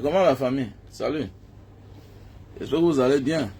Comment la famille? Salut. J'espère que vous allez bien.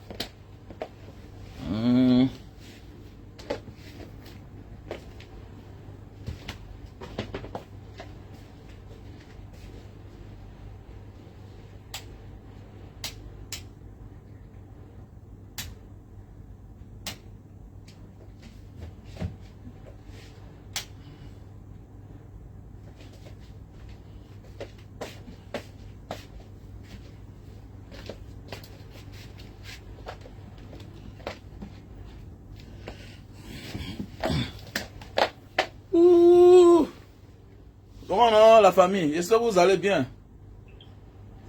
Comment non, la famille? J'espère que vous allez bien.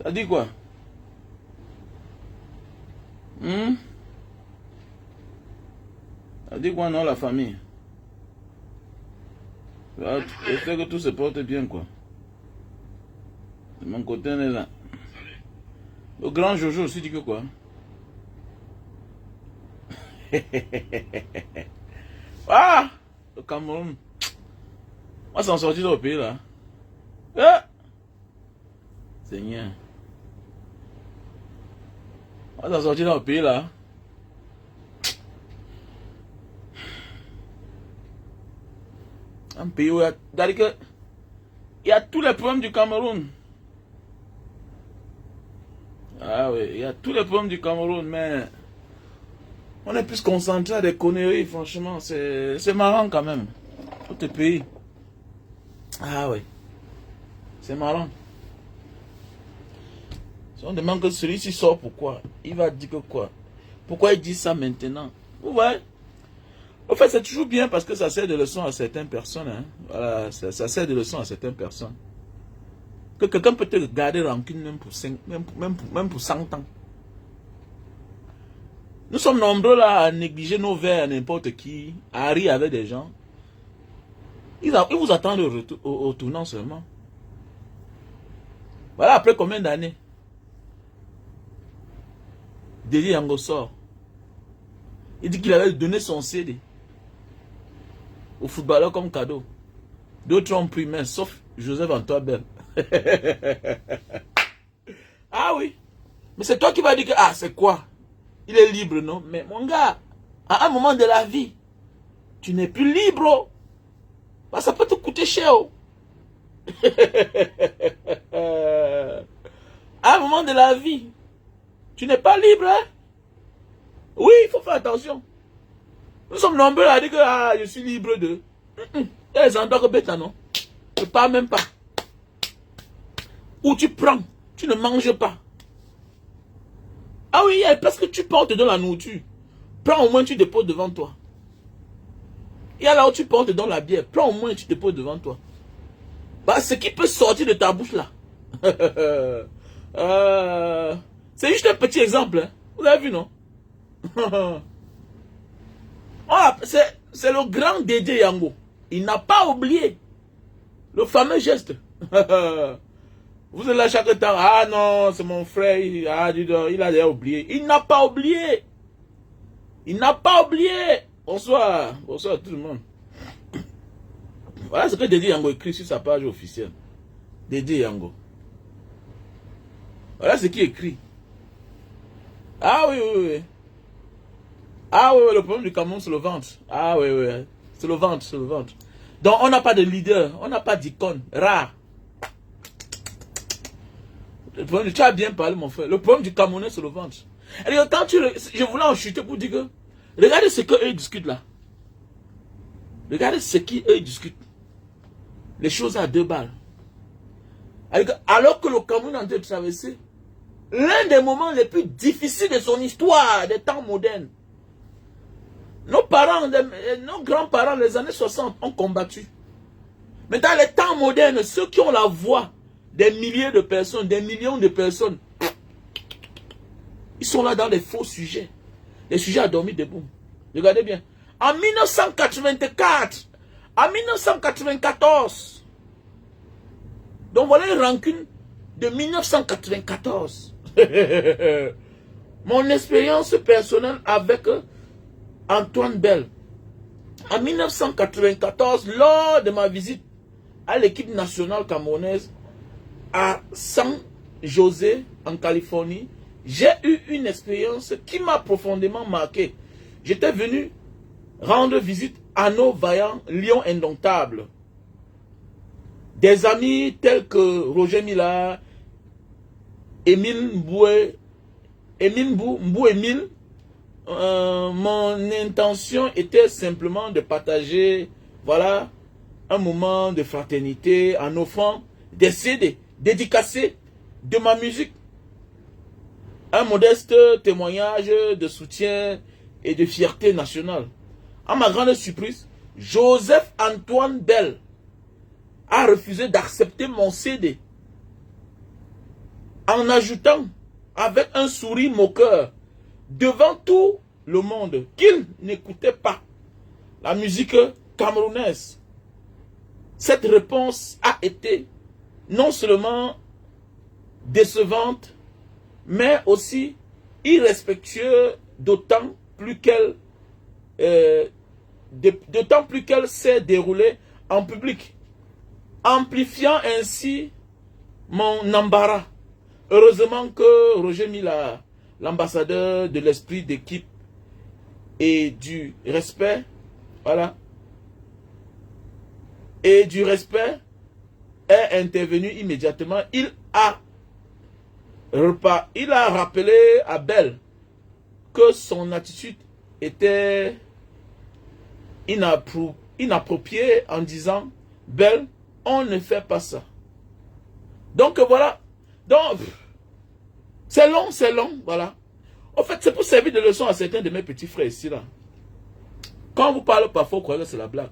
Ça dit quoi? Ça dit quoi non, la famille? J'espère que tout se porte bien, quoi. De mon côté, on est là. Le grand Jojo aussi dit que quoi? Ah! Le Cameroun. Moi, s'en sortir dans le pays, là. Seigneur. On s'en sortir dans le pays, là. Un pays où il y a tous les problèmes du Cameroun. Ah oui, il y a tous les problèmes du Cameroun, mais on est plus concentré à des conneries, franchement. C'est marrant quand même. Tout le pays. Ah oui. C'est marrant. Si on demande que celui-ci sort pourquoi, il va dire que quoi? Pourquoi il dit ça maintenant? Vous voyez? En fait, c'est toujours bien parce que ça sert de leçon à certaines personnes. Hein. Voilà, ça sert de leçon à certaines personnes. Que quelqu'un peut te garder rancune même pour 100 ans. Nous sommes nombreux là à négliger nos verres à n'importe qui, à rire avec des gens. Ils vous attendent au tournant seulement. Voilà, après combien d'années? Dédé Yango sort. Il dit qu'il avait donné son CD au footballeur comme cadeau. D'autres ont pris, mais sauf Joseph-Antoine Bell. Ah oui. Mais c'est toi qui vas dire que, ah, c'est quoi? Il est libre, non? Mais mon gars, à un moment de la vie, tu n'es plus libre. Bah, ça peut te coûter cher. À un moment de la vie, tu n'es pas libre. Hein? Oui, il faut faire attention. Nous sommes nombreux à dire que ah, je suis libre de... Il y a des endroits que bête, non? Tu ne parles même pas. Ou tu prends, tu ne manges pas. Ah oui, parce que tu portes dans la nourriture. Prends au moins, tu déposes devant toi. Il y a là où tu portes dans la bière. Prends au moins, tu déposes devant toi. Bah, ce qui peut sortir de ta bouche là. C'est juste un petit exemple. Hein. Vous avez vu, non? Ah, c'est le grand Dédé Yango. Il n'a pas oublié le fameux geste. Vous êtes là chaque temps. Ah non, c'est mon frère. Il a déjà oublié. Il n'a pas oublié. Il n'a pas oublié. Bonsoir. Bonsoir à tout le monde. Voilà ce que Dédé Yango écrit sur sa page officielle. Dédé Yango. Voilà ce qu'il écrit. Ah oui, oui, oui. Ah oui, oui, le problème du Cameroun, c'est le ventre. Ah oui, oui. C'est le ventre, c'est le ventre. Donc, on n'a pas de leader. On n'a pas d'icône. Rare. Tu as bien parlé, mon frère. Le problème du Camerounais, c'est le ventre. Et quand je voulais en chuter pour dire que... Regardez ce qu'eux discutent là. Regardez ce qu'eux discutent. Les choses à 2 balles. Alors que le Cameroun est en train de traverser l'un des moments les plus difficiles de son histoire, des temps modernes. Nos parents, nos grands-parents, les années 60, ont combattu. Mais dans les temps modernes, ceux qui ont la voix des milliers de personnes, des millions de personnes, ils sont là dans les faux sujets. Les sujets à dormir debout. Regardez bien. En 1984, en 1994, donc voilà une rancune de 1994. Mon expérience personnelle avec Antoine Bell. En 1994, lors de ma visite à l'équipe nationale camerounaise à 100 José, en Californie, j'ai eu une expérience qui m'a profondément marqué. J'étais venu rendre visite à nos vaillants lions indomptables. Des amis tels que Roger Mila, Émile Mboué, Émile. Mon intention était simplement de partager, voilà, un moment de fraternité en offrant des CD dédicacés de ma musique. Un modeste témoignage de soutien et de fierté nationale. À ma grande surprise, Joseph Antoine Bell a refusé d'accepter mon CD en ajoutant avec un sourire moqueur devant tout le monde qu'il n'écoutait pas la musique camerounaise. Cette réponse a été non seulement décevante, mais aussi irrespectueuse, d'autant plus qu'elle s'est déroulée en public, amplifiant ainsi mon embarras. Heureusement que Roger Mila, l'ambassadeur de l'esprit d'équipe et du respect, voilà, et du respect, est intervenu immédiatement. Il a rappelé à Bell que son attitude était inappropriée en disant: Bell, on ne fait pas ça. Donc voilà. Donc, c'est long, voilà. En fait, c'est pour servir de leçon à certains de mes petits frères ici, là. Quand on vous parle parfois, vous croyez que c'est la blague.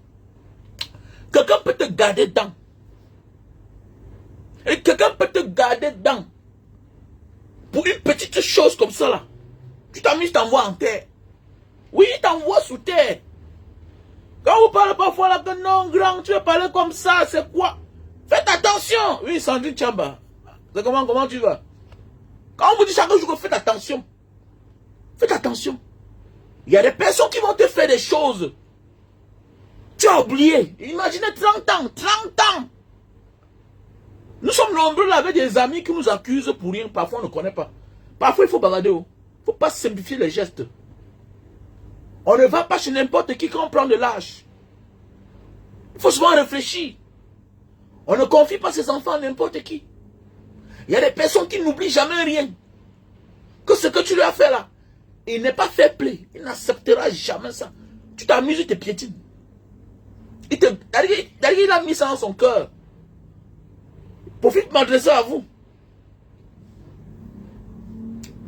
Quelqu'un peut te garder dedans. Et quelqu'un peut te garder dedans. Pour une petite chose comme ça, là. Tu t'amuses, t'envoies en terre. Oui, il t'envoie sous terre. Quand vous parlez parfois là, que non, grand, tu veux parler comme ça, c'est quoi? Faites attention. Oui, Sandrine Chamba. C'est comment tu vas? Quand on vous dit chaque jour que faites attention. Faites attention. Il y a des personnes qui vont te faire des choses. Tu as oublié. Imaginez 30 ans. 30 ans. Nous sommes nombreux là avec des amis qui nous accusent pour rien. Parfois on ne connaît pas. Parfois il faut balader. Il ne faut pas simplifier les gestes. On ne va pas chez n'importe qui quand on prend de l'âge. Il faut souvent réfléchir. On ne confie pas ses enfants à n'importe qui. Il y a des personnes qui n'oublient jamais rien. Que ce que tu lui as fait là, il n'est pas fair play. Il n'acceptera jamais ça. Tu t'amuses, il te piétine. Il a mis ça dans son cœur. Profite m'adresser à vous.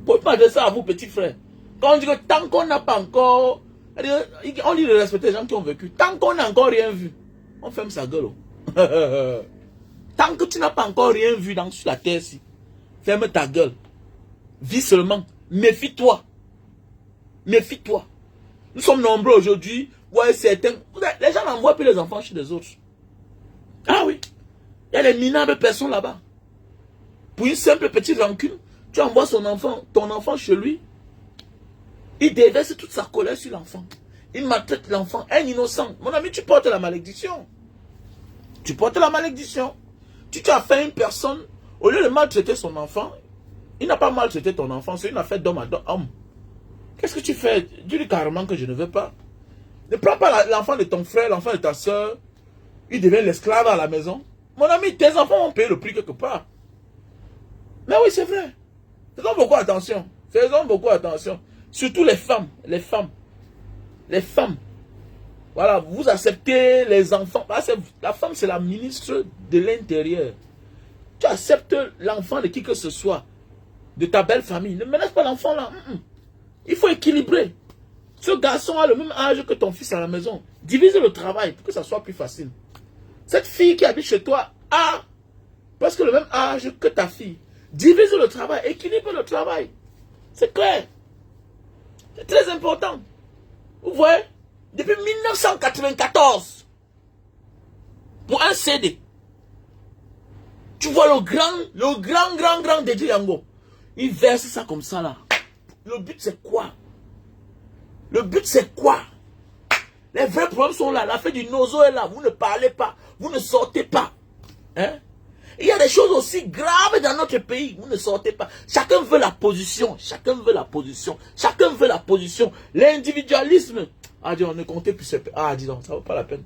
Profite m'adresser à vous, petit frère. Quand on dit que tant qu'on n'a pas encore... On dit de respecter les gens qui ont vécu. Tant qu'on n'a encore rien vu, on ferme sa gueule. Tant que tu n'as pas encore rien vu sur la terre ici, ferme ta gueule. Vis seulement. Méfie-toi. Méfie-toi. Nous sommes nombreux aujourd'hui. Ouais, certains. Les gens n'envoient plus les enfants chez les autres. Ah oui. Il y a des minables personnes là-bas. Pour une simple petite rancune, tu envoies ton enfant chez lui. Il déverse toute sa colère sur l'enfant. Il maltraite l'enfant, un innocent. Mon ami, tu portes la malédiction. Tu portes la malédiction. Tu as fait une personne, au lieu de maltraiter son enfant, il n'a pas maltraité ton enfant, c'est une affaire d'homme à homme. Qu'est-ce que tu fais? Dis-lui carrément que je ne veux pas. Ne prends pas l'enfant de ton frère, l'enfant de ta soeur. Il devient l'esclave à la maison. Mon ami, tes enfants vont payer le prix quelque part. Mais oui, c'est vrai. Faisons beaucoup attention. Faisons beaucoup attention. Surtout les femmes. Les femmes. Les femmes. Voilà, vous acceptez les enfants. La femme, c'est la ministre de l'Intérieur. Tu acceptes l'enfant de qui que ce soit, de ta belle famille. Ne menace pas l'enfant là. Il faut équilibrer. Ce garçon a le même âge que ton fils à la maison. Divise le travail pour que ça soit plus facile. Cette fille qui habite chez toi a presque le même âge que ta fille. Divise le travail, équilibre le travail. C'est clair. C'est très important. Vous voyez? Depuis 1994, pour un CD, tu vois le grand DJ Yango. Il verse ça comme ça là. Le but c'est quoi? Le but c'est quoi? Les vrais problèmes sont là. La fête du nozo est là. Vous ne parlez pas. Vous ne sortez pas. Hein? Il y a des choses aussi graves dans notre pays. Vous ne sortez pas. Chacun veut la position. Chacun veut la position. Chacun veut la position. L'individualisme. Ah, dis, on ne comptait plus sur... Ah, dis donc, ça vaut pas la peine.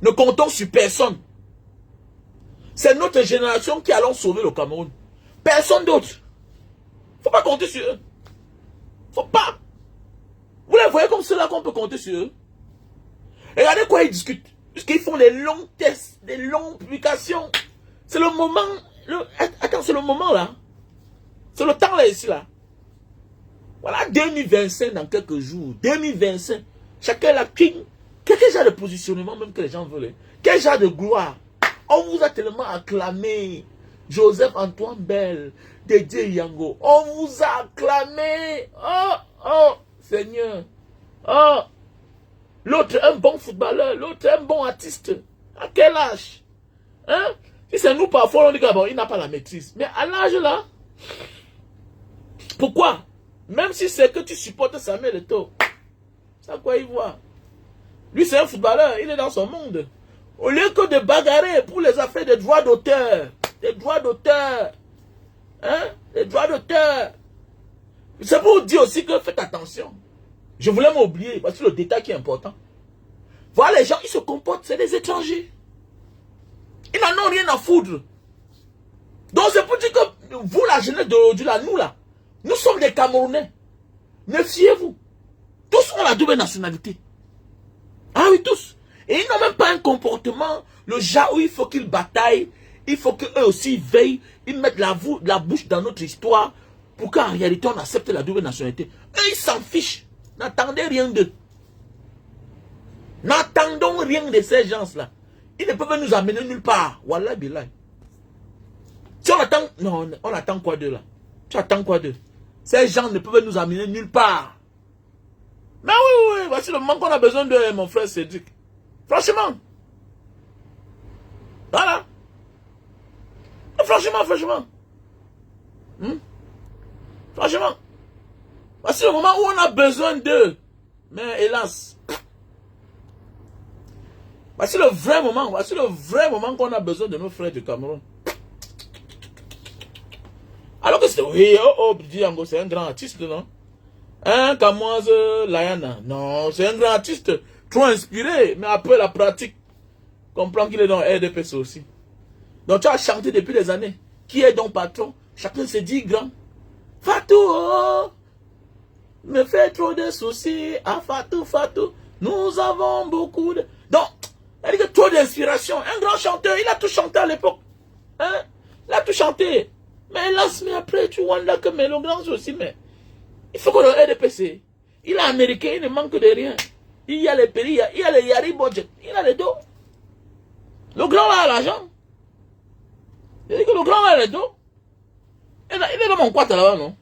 Ne comptons sur personne. C'est notre génération qui allons sauver le Cameroun. Personne d'autre. Faut pas compter sur eux. Faut pas. Vous les voyez comme ceux-là qu'on peut compter sur eux. Regardez quoi ils discutent. Puisqu'ils font des longs tests, des longues publications. C'est le moment. Attends, c'est le moment là. C'est le temps là ici là. Voilà, 2025 dans quelques jours. 2025. Chacun la king. Quel genre de positionnement même que les gens veulent. Quel genre de gloire. On vous a tellement acclamé. Joseph Antoine Bell, Dédé Yango. On vous a acclamé. Oh, oh, Seigneur. Oh. L'autre un bon footballeur. L'autre un bon artiste. À quel âge? Hein? Si c'est nous parfois, on dit que bon, il n'a pas la maîtrise. Mais à l'âge là, pourquoi? Même si c'est que tu supportes Samuel Eto'o, c'est à quoi il voit? Lui, c'est un footballeur, il est dans son monde. Au lieu que de bagarrer pour les affaires des droits d'auteur, des droits d'auteur, hein, des droits d'auteur. C'est pour vous dire aussi que faites attention. Je voulais m'oublier, parce que le détail qui est important. Voilà, les gens, ils se comportent, c'est des étrangers. Ils n'en ont rien à foutre. Donc c'est pour dire que vous, la jeunesse d'aujourd'hui, là, nous là, nous sommes des Camerounais. Méfiez-vous. Tous ont la double nationalité. Ah oui, tous. Et ils n'ont même pas un comportement, le genre où il faut qu'ils bataillent, il faut qu'eux aussi veillent, ils mettent la bouche dans notre histoire pour qu'en réalité on accepte la double nationalité. Eux, ils s'en fichent. N'attendez rien d'eux. N'attendons rien de ces gens-là. Ils ne peuvent nous amener nulle part. Wallah billah. Si on attend... Non, on attend quoi d'eux là? Tu attends quoi d'eux? Ces gens ne peuvent nous amener nulle part. Mais oui, oui, voici le moment qu'on a besoin de mon frère Cédric. Franchement. Voilà. Franchement, franchement. Franchement. Voici le moment où on a besoin d'eux. Mais hélas. Voici le vrai moment. Voici le vrai moment qu'on a besoin de nos frères du Cameroun. Alors que c'est... Oui, oh, Diango, c'est un grand artiste, non? Hein, Kamoise Layana. Non, c'est un grand artiste. Trop inspiré. Mais après la pratique, comprend qu'il est dans RDPC aussi. Donc tu as chanté depuis des années. Qui est donc patron? Chacun se dit grand. Fatou, oh, me fait trop de soucis. Ah, Fatou, Fatou. Nous avons beaucoup de... Donc, il y a trop d'inspiration. Un grand chanteur, il a tout chanté à l'époque. Hein? Il a tout chanté. Mais hélas, mais après, tu vois là que Melo Grand aussi, mais... Il faut que le RDPC, il est américain, il ne manque de rien. Il y a les pays, il y a les Yari Budget, il a les dos. Le grand là a l'argent. Il dit que le grand là a les dos. Il est dans mon quartier là-bas, non?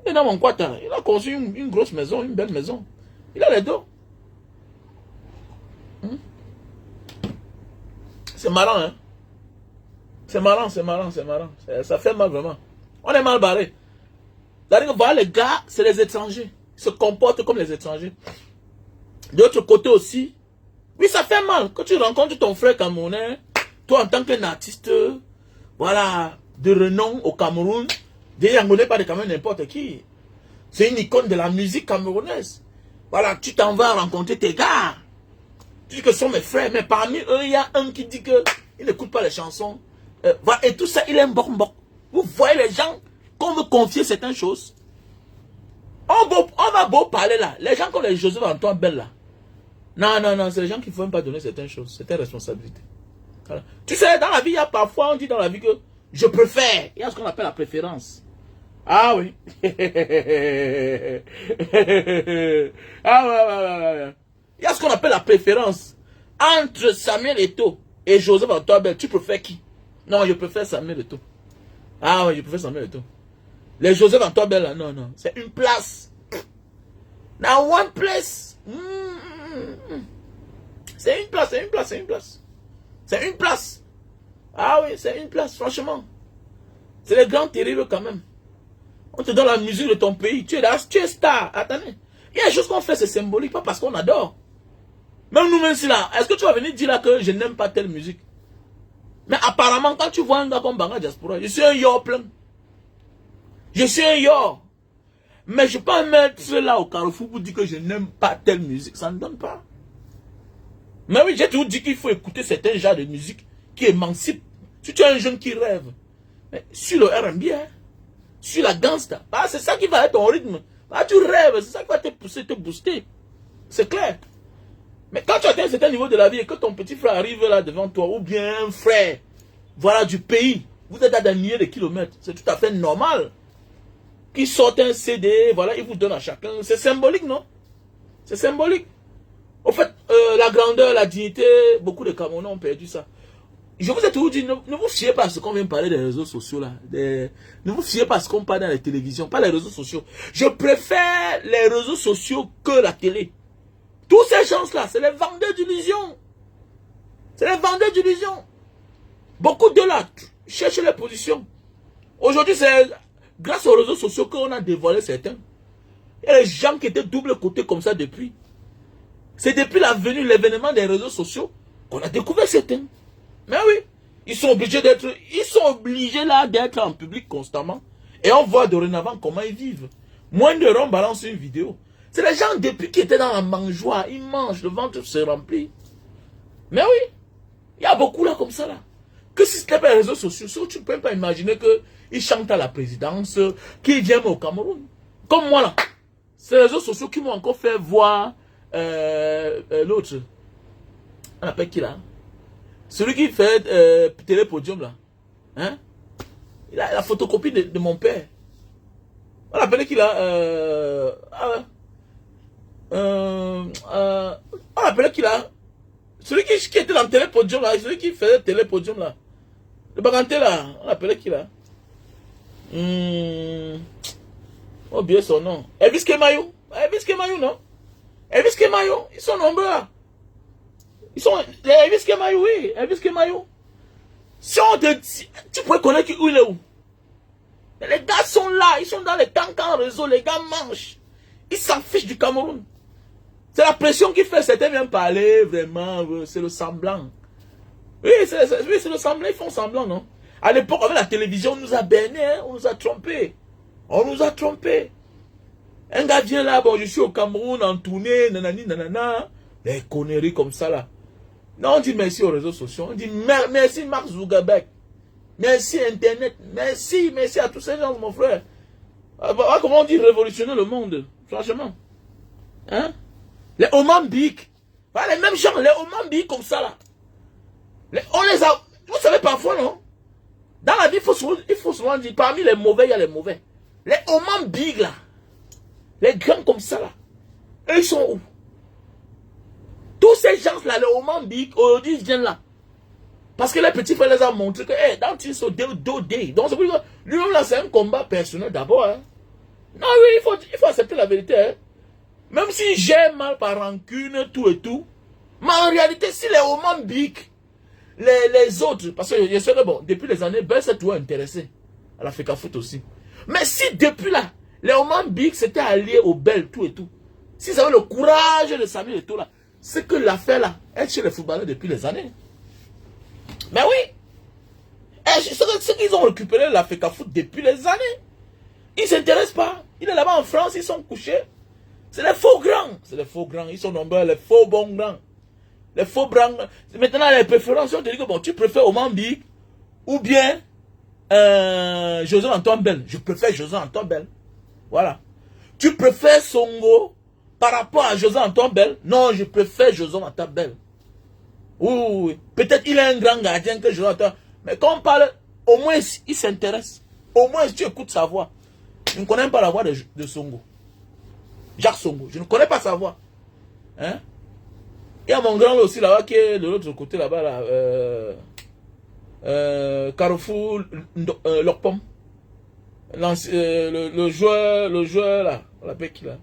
Il est dans mon quartier. Il a conçu une grosse maison, une belle maison. Il a les dos. C'est marrant, hein? C'est marrant, c'est marrant, c'est marrant. Ça fait mal vraiment. On est mal barré. C'est-à-dire que voilà, les gars, c'est les étrangers. Ils se comportent comme les étrangers. De l'autre côté aussi, oui, ça fait mal. Quand tu rencontres ton frère camerounais, toi en tant qu'un artiste, voilà, de renom au Cameroun, déjà, on n'est pas de Cameroun n'importe qui. C'est une icône de la musique camerounaise. Voilà, tu t'en vas rencontrer tes gars. Tu dis que ce sont mes frères, mais parmi eux, il y a un qui dit que il n'écoute pas les chansons. Voilà, et tout ça, il est un bok-bok. Vous voyez les gens qu'on veut confier certaines choses. On va beau parler là. Les gens comme les Joseph Antoine Bell là. Non, non, non, c'est les gens qui ne faut même pas donner certaines choses. C'est une responsabilité. Voilà. Tu sais, dans la vie, il y a parfois, on dit dans la vie que je préfère. Il y a ce qu'on appelle la préférence. Ah oui. Ah ouais. Il y a ce qu'on appelle la préférence. Entre Samuel Eto'o et Joseph Antoine Bell, tu préfères qui? Non, je préfère Samuel Eto'o. Ah oui, je préfère Samuel Eto'o. Les Joseph Antoine Bell, là, non, non. C'est une place. Now one place. C'est une place, c'est une place, c'est une place. C'est une place. Ah oui, c'est une place, franchement. C'est les grands terribles quand même. On te donne la musique de ton pays. Tu es là, tu es star. Attendez. Il y a des choses qu'on fait, c'est symbolique, pas parce qu'on adore. Même nous-mêmes, si là, est-ce que tu vas venir dire là que je n'aime pas telle musique? Mais apparemment, quand tu vois un gars comme Banga Diaspora, je suis un yo plein. Je suis un yo. Mais je peux pas mettre là au carrefour pour dire que je n'aime pas telle musique. Ça ne donne pas. Mais oui, j'ai toujours dit qu'il faut écouter certains genres de musique qui émancipent. Si tu es un jeune qui rêve, mais sur le R&B, hein, sur la gangsta, bah, c'est ça qui va être ton rythme. Bah, tu rêves, c'est ça qui va te pousser, te booster. C'est clair. Mais quand tu atteins un certain niveau de la vie et que ton petit frère arrive là devant toi, ou bien un frère, voilà, du pays, vous êtes à des milliers de kilomètres, c'est tout à fait normal. Qui sortent un CD, voilà, ils vous donnent à chacun. C'est symbolique, non? C'est symbolique. Au fait, la grandeur, la dignité, beaucoup de Camerounais ont perdu ça. Je vous ai toujours dit, ne vous fiez pas à ce qu'on vient parler des réseaux sociaux là. Ne vous fiez pas à ce qu'on parle dans les télévisions, pas les réseaux sociaux. Je préfère les réseaux sociaux que la télé. Tous ces gens-là, c'est les vendeurs d'illusions. C'est les vendeurs d'illusions. Beaucoup de là cherchent les positions. Aujourd'hui, c'est grâce aux réseaux sociaux qu'on a dévoilé certains. Il y a les gens qui étaient double côté comme ça depuis. C'est depuis la venue, l'événement des réseaux sociaux qu'on a découvert certains. Mais oui, ils sont obligés là d'être en public constamment. Et on voit dorénavant comment ils vivent. Moins de on balance une vidéo. C'est les gens depuis qui étaient dans la mangeoire, ils mangent, le ventre se remplit. Mais oui, il y a beaucoup là comme ça là. Que si ce n'était pas les réseaux sociaux, tu ne peux pas imaginer qu'ils chantent à la présidence, qu'ils viennent au Cameroun. Comme moi là. C'est les réseaux sociaux qui m'ont encore fait voir l'autre. On appelle qui là? Celui qui fait Télépodium là. Hein? Il a la photocopie de mon père. On appelle qui là? On appelle qui là? Celui qui était dans Télépodium là. Celui qui faisait Télépodium là. Le baganté là. On appelle qui là? Oh bien son nom. Elvis Kemayou. Elvis Kemayou non? Elvis Kemayou. Ils sont nombreux là. Ils sont les Elvis Kemayou, oui. Elvis Kemayou. Si on te dit, tu pourrais connaître où il est où. Les gars sont là. Ils sont dans les cancans réseau. Les gars mangent. Ils s'en fichent du Cameroun. C'est la pression qui fait certains viennent parler, vraiment. C'est le semblant. Oui, c'est le semblant. Ils font semblant, non? À l'époque, avec la télévision, on nous a berné, hein, on nous a trompés. On nous a trompés. Un gars vient là, bon, je suis au Cameroun en tournée, nanani, nanana. Des conneries comme ça là. Non, on dit merci aux réseaux sociaux. On dit merci Mark Zuckerberg. Merci Internet. Merci à tous ces gens, mon frère. Comment on dit révolutionner le monde? Franchement. Hein? Les Omambiques. Voilà, les mêmes gens, les Omambiques comme ça là. On les a. Vous savez parfois, non? Dans la vie, il faut souvent dire, parmi les mauvais, il y a les mauvais. Les Omambiques là. Les grands comme ça là. Eux, ils sont où? Tous ces gens-là, les Omambiques, aujourd'hui, ils viennent là. Parce que les petits frères les ont montré que, hey, dans une sorte de donc, c'est pour dire que lui-même là, c'est un combat personnel d'abord. Hein. Non, oui, il faut accepter la vérité. Hein. Même si j'ai mal par rancune, tout et tout. Mais en réalité, si les Omambiques, les autres, parce que je sais que bon, depuis les années, Ben s'est toujours intéressé à l'Africa Foot aussi. Mais si depuis là, les Omambiques s'étaient alliés aux Belles, tout et tout, s'ils avaient le courage de s'amener et tout là, c'est que l'affaire là est chez les footballeurs depuis les années. Mais oui, ceux qu'ils ont récupéré l'Africa Foot depuis les années, ils ne s'intéressent pas. Il est là-bas en France, ils sont couchés. C'est les faux grands. C'est les faux grands, ils sont nombreux, les faux bons grands. Les faux grands. Maintenant, les préférences, on te dit que bon, tu préfères Omambique ou bien José Antoine Bell. Je préfère José Antoine Bell. Voilà. Tu préfères Songo par rapport à José Antoine Bell? Non, je préfère José Antoine Bell. Oui. Peut-être il est un grand gardien que José Antoine. Mais quand on parle, au moins il s'intéresse. Au moins tu écoutes sa voix. Je ne connais pas la voix de Songo. Jacques Songo. Je ne connais pas sa voix. Hein? Il y a mon grand aussi là-bas qui est de l'autre côté là-bas. Carrefour Locpom. Le joueur là. On l'appelle qui là?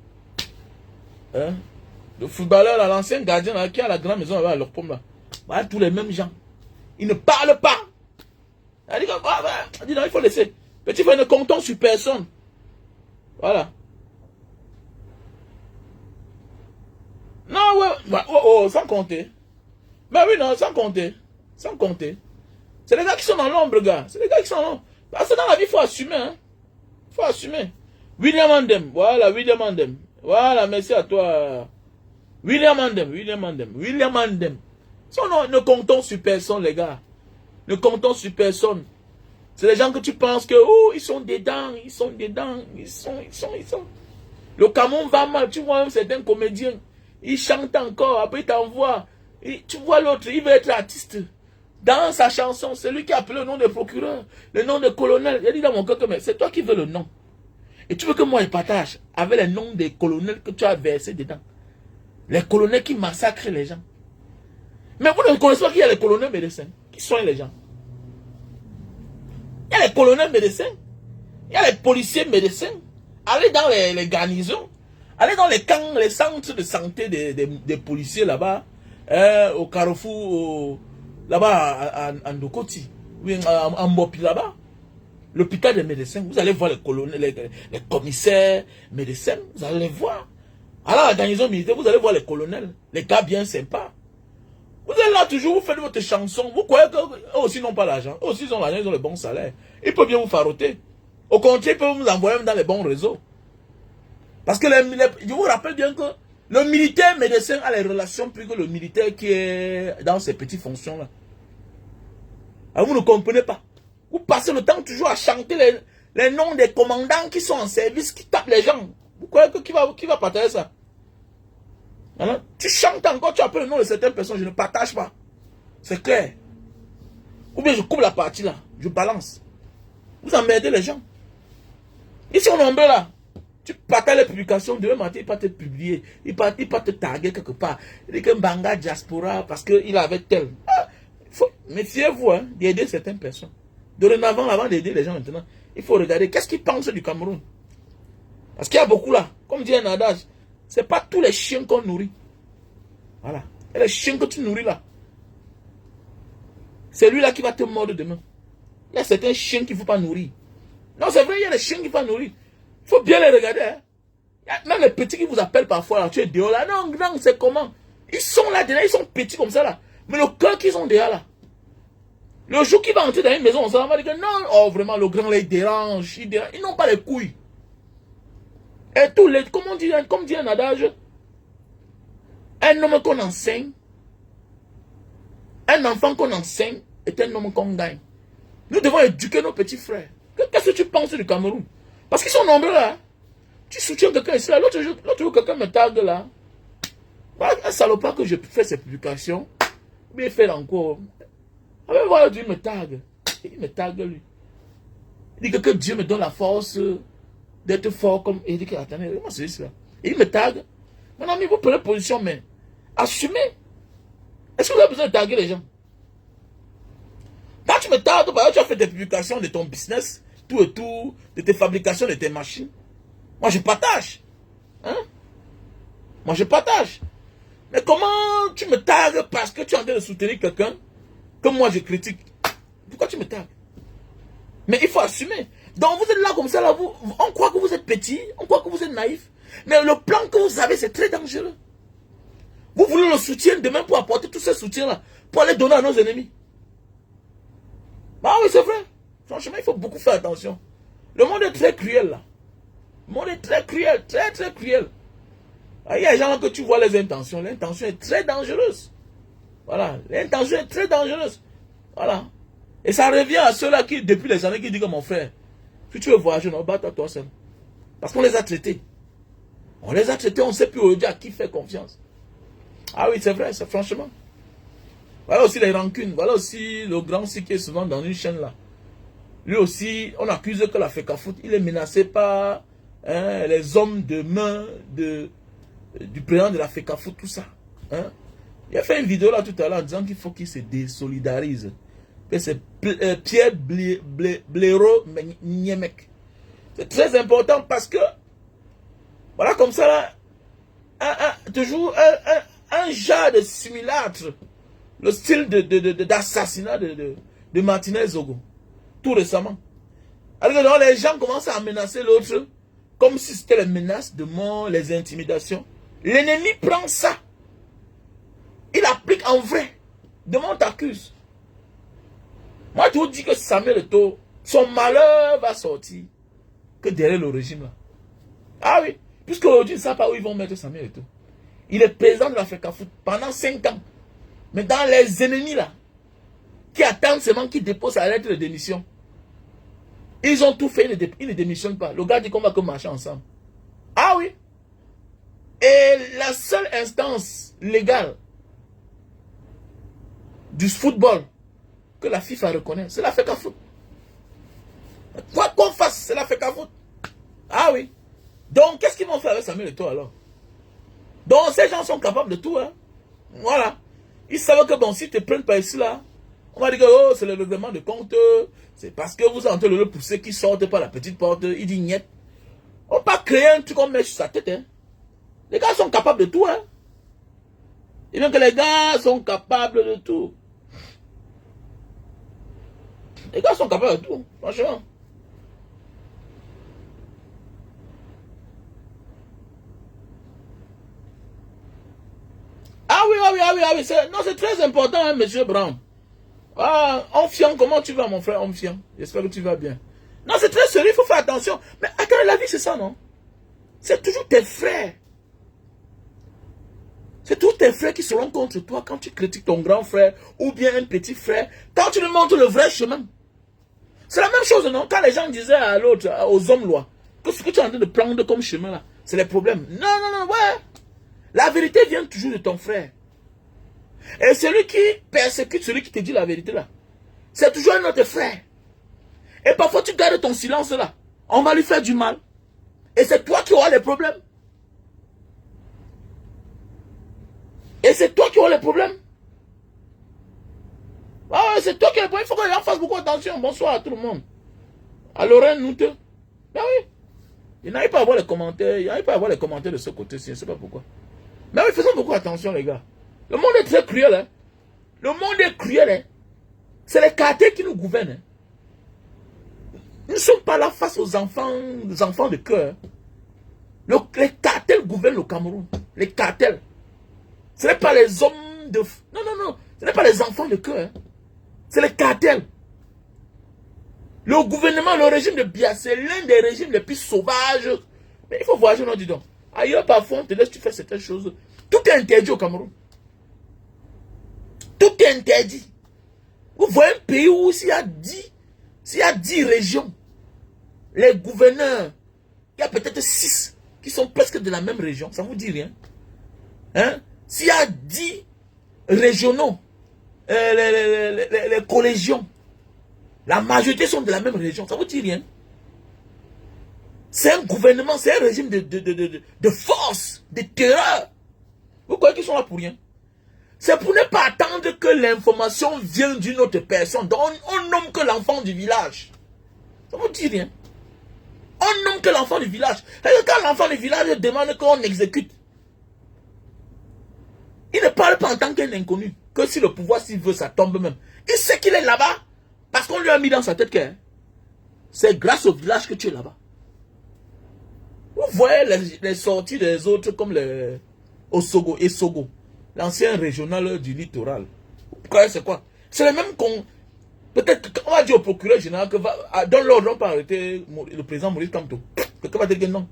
Hein? Le footballeur là, l'ancien gardien là, qui a la grande maison là-bas à Locpom là. Voilà, tous les mêmes gens. Ils ne parlent pas. Elle dit non, il faut laisser. Petit frère, ne comptons sur personne. Voilà. Non, ouais. Sans compter. Mais oui, non, sans compter. Sans compter. C'est les gars qui sont dans l'ombre, gars. C'est les gars qui sont dans l'ombre. Parce que dans la vie, il faut assumer. Hein. Il faut assumer. William Andem. Voilà, William Andem. Voilà, merci à toi. William Andem. William Andem. William Andem. Si on ne comptons sur personne, les gars. Ne comptons sur personne. C'est les gens que tu penses que, oh, ils sont dedans, ils sont dedans, ils sont. Le Cameroun va mal, tu vois, certains comédiens, ils chantent encore, après ils t'envoient. Tu vois l'autre, il veut être artiste. Dans sa chanson, c'est lui qui a appelé le nom de procureur, le nom de colonel. Il a dit dans mon cœur que c'est toi qui veux le nom. Et tu veux que moi je partage avec les noms des colonels que tu as versés dedans. Les colonels qui massacrent les gens. Mais vous ne connaissez pas qu'il y a les colonels médecins qui soignent les gens. Il y a les colonels médecins. Il y a les policiers médecins. Allez dans les garnisons. Allez dans les camps, les centres de santé des policiers là-bas. Au Carrefour, là-bas en Dokoti. Oui, en Mopi là-bas. L'hôpital des médecins. Vous allez voir les colonels, les commissaires médecins. Vous allez les voir. Alors la garnison militaire, vous allez voir les colonels. Les gars bien sympas. Vous êtes là toujours, vous faites votre chanson. Vous croyez qu'eux aussi n'ont pas l'argent. Eux aussi ils ont l'argent, ils ont le bon salaire. Ils peuvent bien vous faroter. Au contraire, ils peuvent vous envoyer dans les bons réseaux. Parce que je vous rappelle bien que le militaire médecin a les relations plus que le militaire qui est dans ces petites fonctions-là. Alors vous ne comprenez pas. Vous passez le temps toujours à chanter les noms des commandants qui sont en service, qui tapent les gens. Vous croyez que qui va partager ça? Alors, tu chantes encore, tu appelles le nom de certaines personnes, je ne partage pas. C'est clair. Ou bien je coupe la partie là, je balance. Vous emmerdez les gens. Ici on est là. Tu partages les publications, demain matin il va te publier, il va te taguer quelque part. Il dit que Mbanga Diaspora, parce qu'il avait tel. Méfiez-vous hein, d'aider certaines personnes. Dorénavant, avant d'aider les gens maintenant, il faut regarder qu'est-ce qu'ils pensent du Cameroun. Parce qu'il y a beaucoup là, comme dit un adage, c'est pas tous les chiens qu'on nourrit. Voilà. Et les chiens que tu nourris là, c'est lui là qui va te mordre demain. Il y a certains chiens qu'il ne faut pas nourrir. Non, c'est vrai, il y a des chiens qu'il faut nourrir. Il faut bien les regarder. Hein. Il y a même les petits qui vous appellent parfois, là, tu es dehors là. Non, non, c'est comment? Ils sont là, déjà, ils sont petits comme ça là. Mais le cœur qu'ils ont déjà là. Le jour qu'il va entrer dans une maison, on va dire que non, oh vraiment, le grand là, il dérange. Ils n'ont pas les couilles. Et tous les, comme dit un adage, un homme qu'on enseigne, un enfant qu'on enseigne est un homme qu'on gagne. Nous devons éduquer nos petits frères. Qu'est-ce que tu penses du Cameroun? Parce qu'ils sont nombreux là. Tu soutiens quelqu'un ici là. L'autre jour, quelqu'un me targue là. Voilà un salopard que je fais ces publications. Mais il fait encore. Alors voilà, Dieu me targue. Il me targue lui. Il dit que Dieu me donne la force d'être fort comme. Et il dit que attendez, comment c'est cela? Et il me targue. Mon ami, vous prenez position, mais assumez. Est-ce que vous avez besoin de taguer les gens? Quand tu me targues, tu as fait des publications de ton business, tout et tout, de tes fabrications, de tes machines. Moi, je partage. Hein? Moi, je partage. Mais comment tu me tagues parce que tu es en train de soutenir quelqu'un que moi, je critique? Pourquoi tu me tagues? Mais il faut assumer. Donc, vous êtes là comme ça, là, on croit que vous êtes petit, on croit que vous êtes naïf. Mais le plan que vous avez, c'est très dangereux. Vous voulez le soutien demain pour apporter tout ce soutien-là, pour aller donner à nos ennemis. Ah oui, c'est vrai. Franchement, il faut beaucoup faire attention. Le monde est très cruel, là. Le monde est très cruel, très, très cruel. Ah, il y a des gens que tu vois les intentions. L'intention est très dangereuse. Voilà. L'intention est très dangereuse. Voilà. Et ça revient à ceux-là qui, depuis les années, qui disent que mon frère, si tu veux voyager, non, bats-toi toi seul. Parce qu'on les a traités. On les a traités, on ne sait plus aujourd'hui à qui faire confiance. Ah oui, c'est vrai, c'est franchement. Voilà aussi les rancunes. Voilà aussi le grand C qui est souvent dans une chaîne là. Lui aussi, on accuse que la FECAFOOT, il est menacé par les hommes de main du président de la FECAFOOT, tout ça. Hein? Il a fait une vidéo là tout à l'heure en disant qu'il faut qu'il se désolidarise. C'est Pierre Blaireau Niemek. C'est très important parce que, voilà comme ça là, toujours un genre de simulacre. Le style d'assassinat de Martinez Zogo. Tout récemment. Alors les gens commencent à menacer l'autre comme si c'était les menaces de mort, les intimidations. L'ennemi prend ça. Il applique en vrai. Demain on t'accuse. Moi, je vous dis que Samuel Eto'o, son malheur va sortir que derrière le régime là. Ah oui, puisque aujourd'hui, ils ne savent pas où ils vont mettre Samuel Eto'o. Il est président de l'Africa Foot pendant 5 ans. Mais dans les ennemis là, qui attendent seulement qu'il dépose sa lettre de démission, ils ont tout fait, ils ne démissionnent pas. Le gars dit qu'on va que marcher ensemble. Ah oui. Et la seule instance légale du football que la FIFA reconnaît, c'est l'Africa Foot. Quoi qu'on fasse, c'est l'Africa Foot. Ah oui. Donc, qu'est-ce qu'ils vont faire avec Samuel Eto'o alors? Donc, ces gens sont capables de tout. Hein. Voilà. Ils savent que bon, si tu te prennent par ici là, on va dire que oh, c'est le règlement de compte. C'est parce que vous êtes en train de le pousser qui sortent par la petite porte. Il dit niet. On va pas créer un truc qu'on met sur sa tête. Hein. Les gars sont capables de tout. Hein. Et bien que les gars sont capables de tout. Les gars sont capables de tout. Franchement. Ah oui, ah oui, ah oui, ah oui. Non, c'est très important, hein, monsieur Brown. Ah, Onfiant, comment tu vas, mon frère Onfiant? J'espère que tu vas bien. Non, c'est très sérieux, il faut faire attention. Mais attends, la vie, c'est ça, non? C'est toujours tes frères. C'est toujours tes frères qui seront contre toi quand tu critiques ton grand frère ou bien un petit frère. Quand tu lui montres le vrai chemin. C'est la même chose, non? Quand les gens disaient à l'autre, aux hommes lois, que ce que tu es en train de prendre comme chemin là, c'est les problèmes. Non, non, non, ouais. La vérité vient toujours de ton frère. Et celui qui persécute celui qui te dit la vérité là, c'est toujours un autre frère. Et parfois tu gardes ton silence là. On va lui faire du mal. Et c'est toi qui auras les problèmes. Et c'est toi qui auras les problèmes. Ah, c'est toi qui auras les problèmes. Il faut qu'on fasse beaucoup attention. Bonsoir à tout le monde. À Lorraine, nous deux. Ben oui. Il n'arrive pas à voir les commentaires. Il n'arrive pas à voir les commentaires de ce côté-ci. Je ne sais pas pourquoi. Mais oui, faisons beaucoup attention, les gars. Le monde est très cruel. Hein. Le monde est cruel. Hein. C'est les quartiers qui nous gouvernent. Hein. Nous ne sommes pas là face aux enfants de cœur. Les cartels gouvernent le Cameroun. Les cartels. Ce n'est pas les hommes de... Non, non, non. Ce n'est pas les enfants de cœur. Hein. C'est les cartels. Le gouvernement, le régime de Biya, c'est l'un des régimes les plus sauvages. Mais il faut voyager, non, dis donc. Ailleurs, parfois, on te laisse, tu fais certaines choses. Tout est interdit au Cameroun. Tout est interdit. Vous voyez un pays où s'il y a 10 régions, les gouverneurs, il y a peut-être 6 qui sont presque de la même région. Ça ne vous dit rien. Hein? S'il y a 10 régionaux, les collégions, la majorité sont de la même région. Ça ne vous dit rien. C'est un gouvernement, c'est un régime de force, de terreur. Vous croyez qu'ils sont là pour rien? C'est pour ne pas attendre que l'information vienne d'une autre personne. Donc on nomme que l'enfant du village. Ça ne vous dit rien. On nomme que l'enfant du village. Et quand l'enfant du village demande qu'on exécute, il ne parle pas en tant qu'un inconnu. Que si le pouvoir, s'il veut, ça tombe même. Il sait qu'il est là-bas. Parce qu'on lui a mis dans sa tête que c'est grâce au village que tu es là-bas. Vous voyez les sorties des autres comme le Osogo et Sogo, l'ancien régional du littoral. Vous croyez c'est quoi? C'est le même qu'on... Peut-être qu'on va dire au procureur général que dans l'ordre on peut arrêter le président Maurice Kamto. Quelqu'un va dire que non.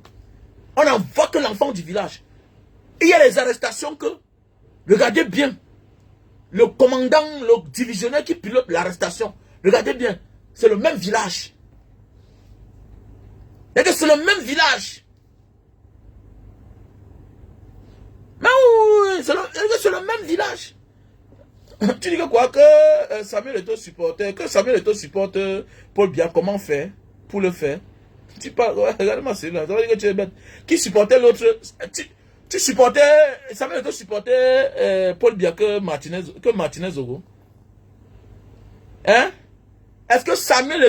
On n'envoie que l'enfant du village. Et il y a les arrestations que... Regardez bien. Le commandant, le divisionnaire qui pilote l'arrestation. Regardez bien. C'est le même village. C'est le même village. Mais oui, c'est le même village. Tu dis que quoi? Que Samuel Eto'o supporter, que Samuel Eto'o supporte Paul Biya, comment faire pour le faire? Tu parles, ouais, regarde-moi, c'est là, ça veut dire que tu es bête. Qui supportait l'autre? Tu supportais, Samuel Eto'o supportait Paul Biya que Martinez Zogo. Hein? Est-ce que Samuel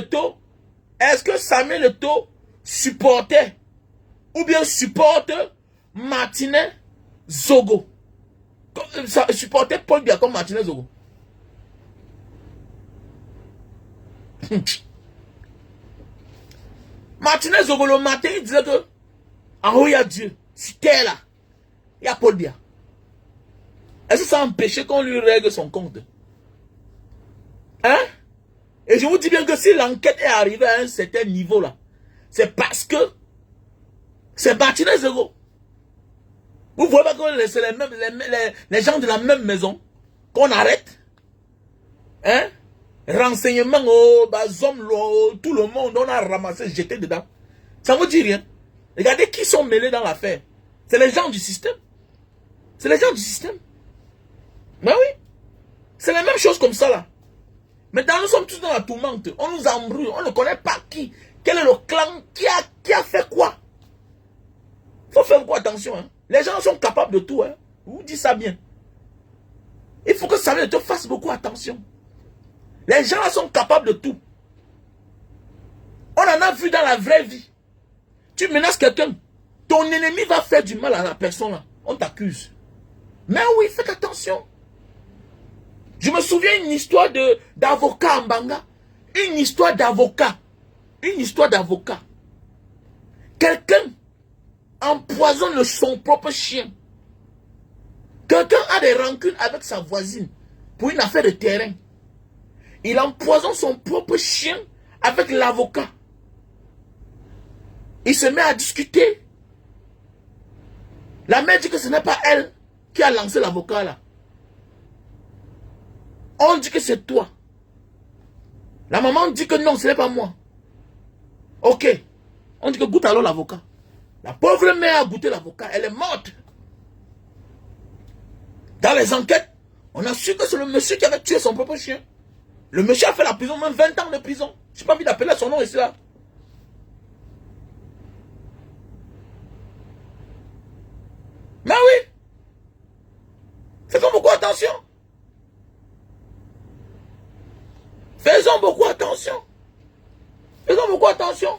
Eto'o supportait ou bien supporte Martinez Zogo? Supportait Paul Biya comme Martinez Zogo. Martinez Zogo, le matin, il disait que en haut il y a Dieu. Sur terre là, il y a Paul Biya. Est-ce que ça a empêché qu'on lui règle son compte? Hein? Et je vous dis bien que si l'enquête est arrivée à un certain niveau là, c'est parce que c'est Martinez Zéro. Vous voyez pas que c'est les gens de la même maison qu'on arrête. Hein? Renseignements, tout le monde, on a ramassé, jeté dedans. Ça ne vous dit rien. Regardez qui sont mêlés dans l'affaire. C'est les gens du système. C'est les gens du système. Ben oui. C'est la même chose comme ça là. Maintenant nous sommes tous dans la tourmente. On nous embrouille. On ne connaît pas qui. Quel est le clan qui a fait quoi. Il faut faire beaucoup attention. Hein. Les gens sont capables de tout. Hein. Je vous dis ça bien. Il faut que Samuel te fasse beaucoup attention. Les gens là sont capables de tout. On en a vu dans la vraie vie. Tu menaces quelqu'un. Ton ennemi va faire du mal à la personne là. On t'accuse. Mais oui, faites attention. Je me souviens d'une histoire d'avocat en Banga. Une histoire d'avocat. Une histoire d'avocat. Quelqu'un empoisonne son propre chien. Quelqu'un a des rancunes avec sa voisine pour une affaire de terrain. Il empoisonne son propre chien avec l'avocat. Il se met à discuter. La mère dit que ce n'est pas elle qui a lancé l'avocat là. On dit que c'est toi. La maman dit que non, ce n'est pas moi. Ok. On dit que goûte alors l'avocat. La pauvre mère a goûté l'avocat. Elle est morte. Dans les enquêtes, on a su que c'est le monsieur qui avait tué son propre chien. Le monsieur a fait la prison, même 20 ans de prison. Je n'ai pas envie d'appeler son nom ici là. Mais oui. Faisons beaucoup attention. Faisons beaucoup attention. Faisons beaucoup attention.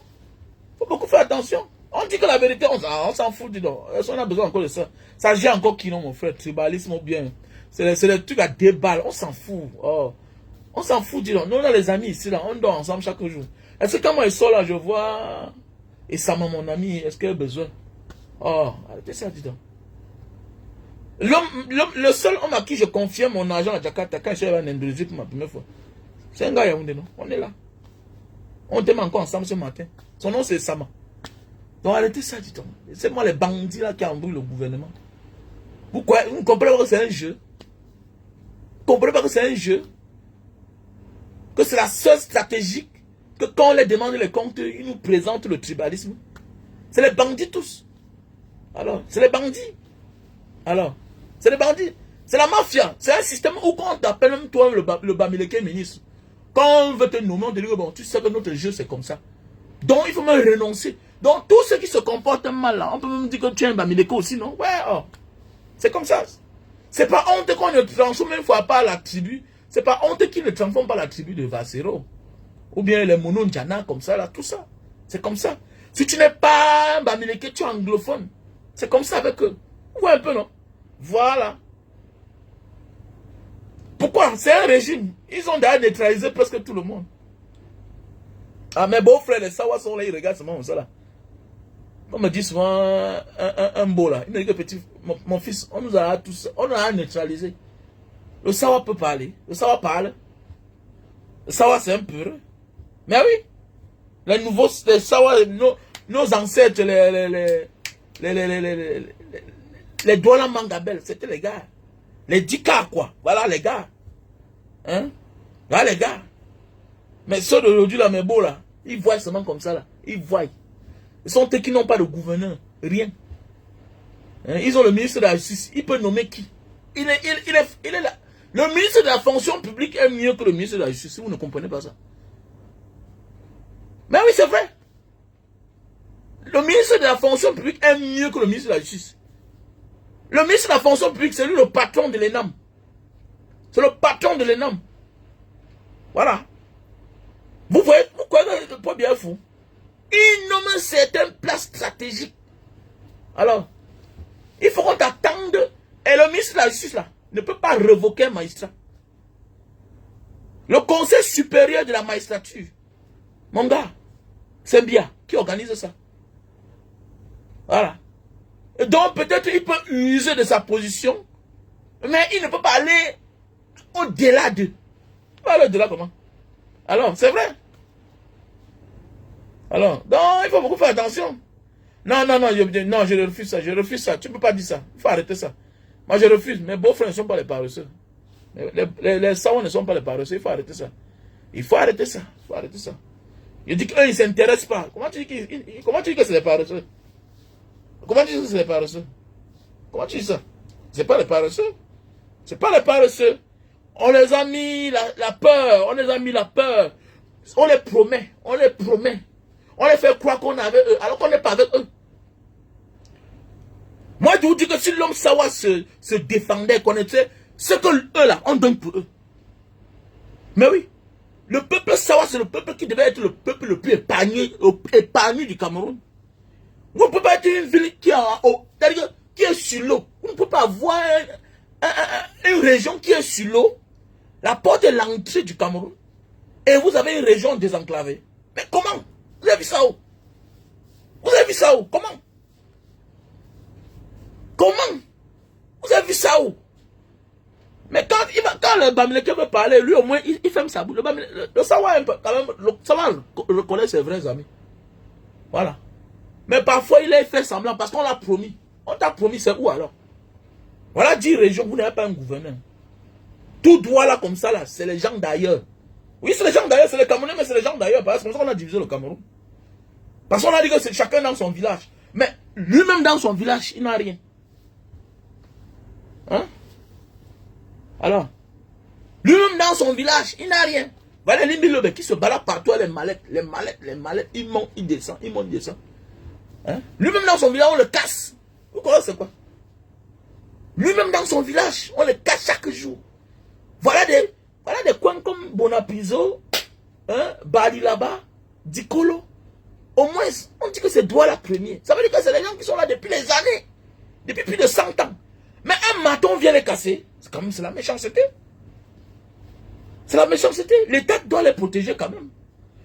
Il faut beaucoup faire attention. On dit que la vérité, on s'en fout, dis donc. On a besoin encore de ça. Ça gère encore qui non, mon frère. Tribalisme ou bien. C'est les trucs à déballe. On s'en fout. Oh. On s'en fout, dis donc. Nous, on a les amis ici, là. On dort ensemble chaque jour. Est-ce que quand moi je sors là, je vois. Et ça m'a mon ami, est-ce qu'elle a besoin? Oh, arrêtez ça, dis donc. Le seul homme à qui je confiais mon argent à Jakarta quand je suis allé en Indonésie pour ma première fois, c'est un gars Yaoundé, non? On est là. On était encore ensemble ce matin. Son nom c'est Sama. Donc arrêtez ça, dis donc. C'est moi les bandits là qui embrouillent le gouvernement. Vous ne comprenez pas que c'est un jeu? Vous ne comprenez pas que c'est un jeu? Que c'est la seule stratégie que quand on les demande les comptes, ils nous présentent le tribalisme. C'est les bandits tous. Alors, c'est les bandits. Alors, c'est les bandits. C'est la mafia. C'est un système où quand on t'appelle même toi le Bamileke ministre, quand on veut te nommer, on te dit que bon, tu sais que notre jeu c'est comme ça. Donc il faut même renoncer. Donc tous ceux qui se comportent mal là, on peut même dire que tu es un Bamileke aussi, non? Ouais, oh. C'est comme ça. C'est pas honte qu'on ne transforme une fois pas la tribu. C'est pas honte qu'ils ne transforment pas la tribu de Vasero. Ou bien les Mono Ndjana comme ça là, tout ça. C'est comme ça. Si tu n'es pas un Bamileke, tu es anglophone. C'est comme ça avec eux. Vous voyez un peu, non? Voilà. Pourquoi? C'est un régime. Ils ont déjà neutralisé presque tout le monde. Ah, mes beaux-frères, les Sawa sont là, ils regardent seulement comme ça là. On me dit souvent un beau là. Il me dit que petit, mon fils, on nous a tous, on a neutralisé. Le Sawa peut parler. Le Sawa parle. Le Sawa c'est un pur. Mais oui. Les nouveaux, les Sawa, nos ancêtres, les Douala Mangabel, c'était les gars. Les Dika, quoi. Voilà les gars. Hein? Voilà les gars. Mais ceux d'aujourd'hui, là, mes beaux, là, ils voient seulement comme ça, là. Ils voient. Ils sont eux qui n'ont pas de gouverneur. Rien. Hein? Ils ont le ministre de la Justice. Il peut nommer qui? Il est là. Le ministre de la fonction publique est mieux que le ministre de la Justice. Si vous ne comprenez pas ça. Mais oui, c'est vrai. Le ministre de la fonction publique est mieux que le ministre de la Justice. Le ministre de la fonction publique, c'est lui le patron de l'ENAM. C'est le patron de l'ENAM. Voilà. Vous voyez, vous croyez que le peuple est fou. Il nomme certaines places stratégiques. Alors, il faut qu'on t'attende. Et le ministre de la Justice, là, ne peut pas révoquer un magistrat. Le conseil supérieur de la magistrature. Mon gars, c'est bien qui organise ça. Voilà. Et donc, peut-être il peut user de sa position, mais il ne peut pas aller au-delà de. Il va aller au-delà comment? Alors, c'est vrai. Alors, donc, il faut beaucoup faire attention. Non, non, non, je refuse ça, je refuse ça. Tu ne peux pas dire ça. Il faut arrêter ça. Moi, je refuse. Mes beaux-frères ne sont pas les paresseux. Les savants ne sont pas les paresseux. Il faut arrêter ça. Il faut arrêter ça. Il faut arrêter ça. Je dis qu'eux, ils ne s'intéressent pas. Comment tu dis que c'est les paresseux? Comment tu dis que c'est les paresseux? Comment tu dis ça? C'est pas les paresseux. C'est pas les paresseux. On les a mis la peur. On les a mis la peur. On les promet. On les promet. On les fait croire qu'on est avec eux, alors qu'on n'est pas avec eux. Moi, je vous dis que si l'homme Sawa se défendait, connaissait ce que eux là, on donne pour eux. Mais oui, le peuple Sawa, c'est le peuple qui devait être le peuple le plus épargné du Cameroun. Vous ne pouvez pas être une ville qui est en haut, c'est-à-dire qui est sur l'eau. Vous ne pouvez pas avoir une région qui est sur l'eau. La porte est l'entrée du Cameroun. Et vous avez une région désenclavée. Mais comment? Vous avez vu ça où? Vous avez vu ça où? Comment? Comment? Vous avez vu ça où? Mais quand le Bamileke veut parler, lui au moins, il ferme sa bouche. Le Sawa un peu, quand même, le Sawa reconnaît ses vrais amis. Voilà. Mais parfois, il a fait semblant parce qu'on l'a promis. On t'a promis, c'est où alors? Voilà 10 régions, vous n'avez pas un gouverneur. Tout droit là, comme ça, là, c'est les gens d'ailleurs. Oui, c'est les gens d'ailleurs, c'est les Camerounais, mais c'est les gens d'ailleurs. C'est comme ça qu'on a divisé le Cameroun. Parce qu'on a dit que c'est chacun dans son village. Mais lui-même dans son village, il n'a rien. Hein? Alors, lui-même dans son village, il n'a rien. Voilà les Milobe qui se baladent partout, les mallettes, il monte, il descend, il monte, il descend. Hein? Lui-même dans son village, on le casse. Vous connaissez quoi? Lui-même dans son village, on le casse chaque jour. Voilà des coins comme Bonapiso, hein, Bali là-bas, Dikolo. Au moins, on dit que c'est Douala premier. Ça veut dire que c'est les gens qui sont là depuis les années. Depuis plus de 100 ans. Mais un maton vient les casser. C'est quand même la méchanceté. C'est la méchanceté. L'État doit les protéger quand même.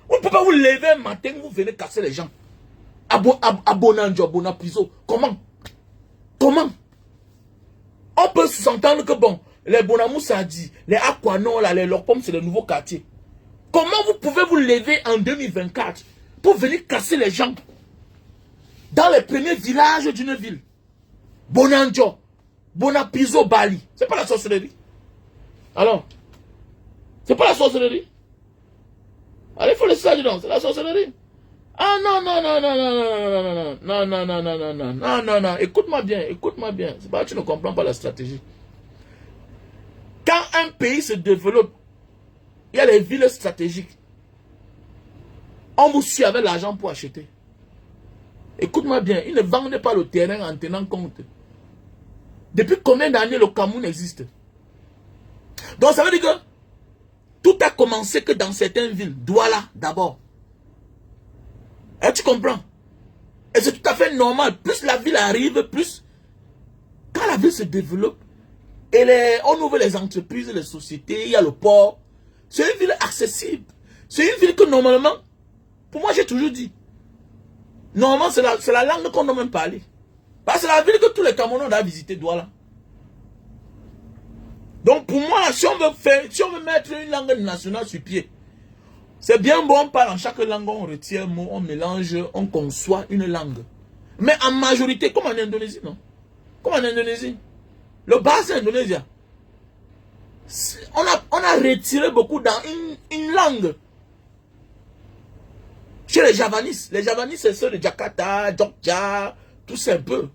On ne peut pas vous lever un matin, vous venez casser les gens. À Bonanjo, Bonapiso. Comment? Comment? On peut s'entendre que bon, les Bonamoussa dit, les Aquanon, là, les Lorpom, c'est le nouveau quartier. Comment vous pouvez vous lever en 2024 pour venir casser les gens dans les premiers villages d'une ville? Bonanjo, Bonapiso, Bali. C'est pas la sorcellerie. Alors, c'est pas la sorcellerie. Allez, il faut laisser ça dedans, c'est la sorcellerie. Ah non, non, non, non, non, non, non, non, non, non, non, non, non, non, non, écoute-moi bien, écoute-moi bien. C'est pas que tu ne comprends pas la stratégie. Quand un pays se développe, il y a les villes stratégiques. On vous suit avec l'argent pour acheter. Écoute-moi bien, ils ne vendent pas le terrain en tenant compte. Depuis combien d'années le Cameroun existe? Donc ça veut dire que tout a commencé que dans certaines villes. Douala d'abord. Et tu comprends? Et c'est tout à fait normal. Plus la ville arrive, plus quand la ville se développe, et on ouvre les entreprises, les sociétés, il y a le port. C'est une ville accessible. C'est une ville que normalement, pour moi j'ai toujours dit, normalement c'est la langue qu'on doit même parler. Parce que c'est la ville que tous les Camerounais doivent visiter, Douala. Donc pour moi, si on veut mettre une langue nationale sur pied, c'est bien bon, on parle en chaque langue, on retire un mot, on mélange, on conçoit une langue. Mais en majorité, comme en Indonésie, non? Comme en Indonésie. Le bassin indonésien. On a retiré beaucoup dans une langue. Chez les Javanis. Les Javanis, c'est ceux de Jakarta, Jogja, tout ça un peu.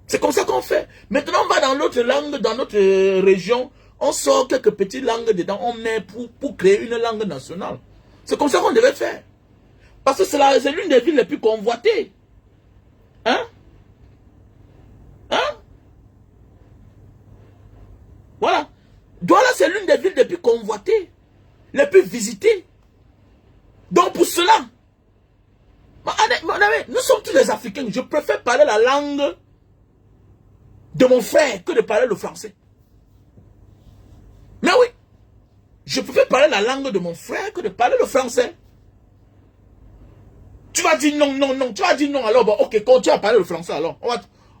C'est comme ça qu'on fait. Maintenant, on va dans notre langue, dans notre région, on sort quelques petites langues dedans, on met pour créer une langue nationale. C'est comme ça qu'on devait faire. Parce que c'est l'une des villes les plus convoitées. Hein? Hein? Voilà. Douala, c'est l'une des villes les plus convoitées, les plus visitées. Donc pour cela, nous sommes tous les Africains. Je préfère parler la langue de mon frère que de parler le français. Mais oui, je préfère parler la langue de mon frère que de parler le français. Tu vas dire non, non, non. Tu vas dire non, alors bon, ok, continue à parler le français alors.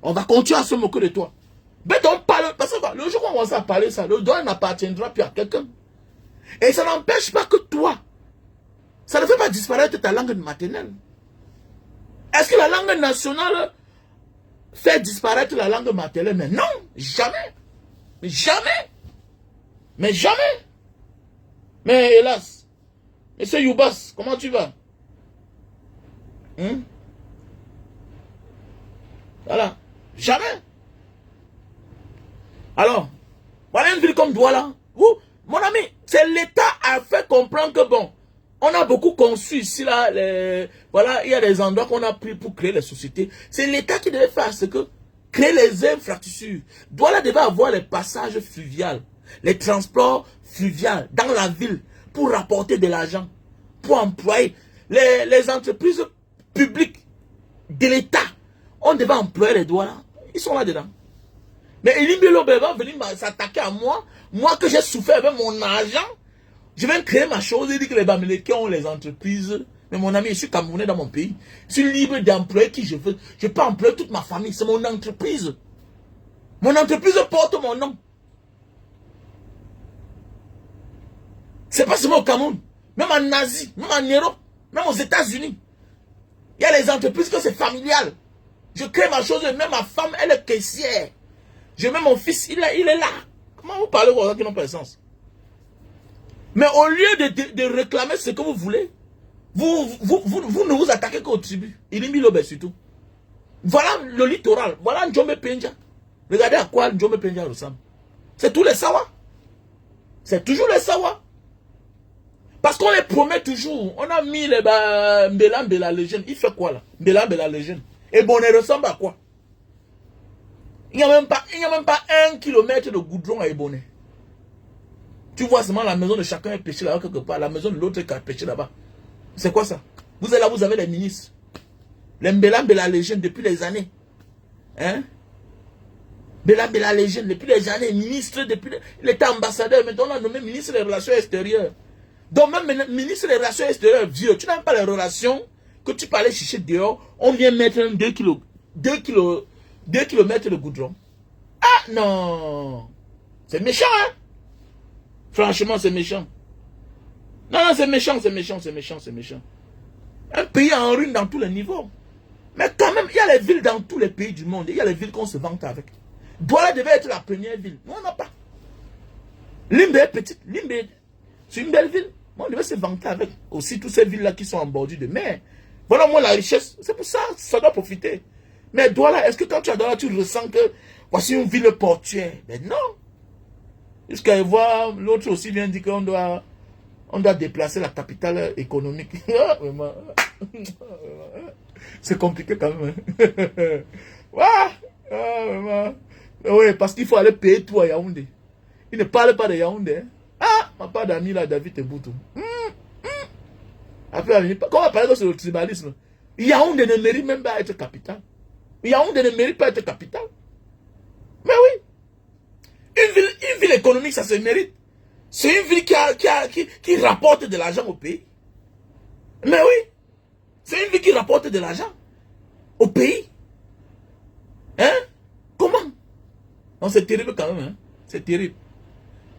On va continuer à se moquer de toi. Mais donc parle, parce que le jour où on va parler ça, le droit n'appartiendra plus à quelqu'un. Et ça n'empêche pas que toi, ça ne fait pas disparaître ta langue maternelle. Est-ce que la langue nationale fait disparaître la langue maternelle? Mais non, jamais. Mais jamais. Mais jamais. Mais hélas. Monsieur Youbas, comment tu vas? Voilà. Jamais. Alors, voilà une ville comme Douala. Vous, mon ami, c'est l'État a fait comprendre que bon, on a beaucoup conçu ici, là, voilà, il y a des endroits qu'on a pris pour créer les sociétés. C'est l'État qui devait faire ce que, créer les infrastructures. Douala devait avoir les passages fluviaux, les transports fluviaux dans la ville pour rapporter de l'argent, pour employer les entreprises publiques de l'État. On devait employer les Douala. Ils sont là-dedans. Mais Elimbi Lobe va venir s'attaquer à moi. Moi que j'ai souffert avec mon argent. Je vais créer ma chose. Il dit que les Bamileke ont les entreprises. Mais mon ami, je suis Camerounais dans mon pays. Je suis libre d'employer qui je veux. Je peux employer toute ma famille. C'est mon entreprise. Mon entreprise porte mon nom. C'est pas seulement au Cameroun. Même en Asie, même en Europe, même aux États-Unis. Il y a les entreprises que c'est familial. Je crée ma chose, même ma femme, elle est caissière. Je mets mon fils, il est là. Comment vous parlez aux gens qui n'ont pas de sens? Mais au lieu de réclamer ce que vous voulez, vous ne vous attaquez qu'aux tribus. Ilimbi Lobe surtout. Voilà le littoral. Voilà Njombe Penja. Regardez à quoi Njombe Penja ressemble. C'est tous les Sawa. C'est toujours les Sawa. Parce qu'on les promet toujours. On a mis les Mbela légende. Il fait quoi là? Mbela légende. Et bon, elle ressemble à quoi? Il n'y a même pas 1 kilomètre de goudron à Ebonné. Tu vois seulement la maison de chacun est pêchée là-bas quelque part. La maison de l'autre est pêchée là-bas. C'est quoi ça? Vous êtes là, vous avez les ministres. Les Mbela légende depuis les années. Hein? Mbela légende depuis les années. Ministre depuis... Il était ambassadeur. Maintenant on l'a nommé ministre des Relations extérieures. Donc même ministre des Relations extérieures, vieux. Tu n'as même pas les relations que tu parlais chercher dehors. On vient mettre 2 kilomètres de goudron. Ah non. C'est méchant, hein. Franchement, c'est méchant. Non, c'est méchant, c'est méchant, c'est méchant, c'est méchant. Un pays en ruine dans tous les niveaux. Mais quand même, il y a les villes dans tous les pays du monde. Il y a les villes qu'on se vante avec. Douala devait être la première ville. Nous, on n'a pas. Limbe est petite. Limbe, c'est une belle ville. On devait se vanter avec aussi toutes ces villes-là qui sont en bordure de mer. Voilà, moi, la richesse. C'est pour ça, ça doit profiter. Mais Douala, est-ce que quand tu es Douala, tu ressens que voici une ville portuaire? Mais non. Jusqu'à voir, l'autre aussi vient dire qu'on doit déplacer la capitale économique. C'est compliqué quand même. Oui, parce qu'il faut aller payer tout à Yaoundé. Il ne parle pas de Yaoundé. Ah, ma part d'ami là, David Eboutou. Après, quand on va parler de le tribalisme, Yaoundé ne mérite même pas être capitale. Yaoundé ne mérite pas être capitale. Mais oui. Une ville économique, ça se mérite. C'est une ville qui rapporte de l'argent au pays. Mais oui. C'est une ville qui rapporte de l'argent au pays. Hein? Comment? Non, c'est terrible quand même. Hein? C'est terrible.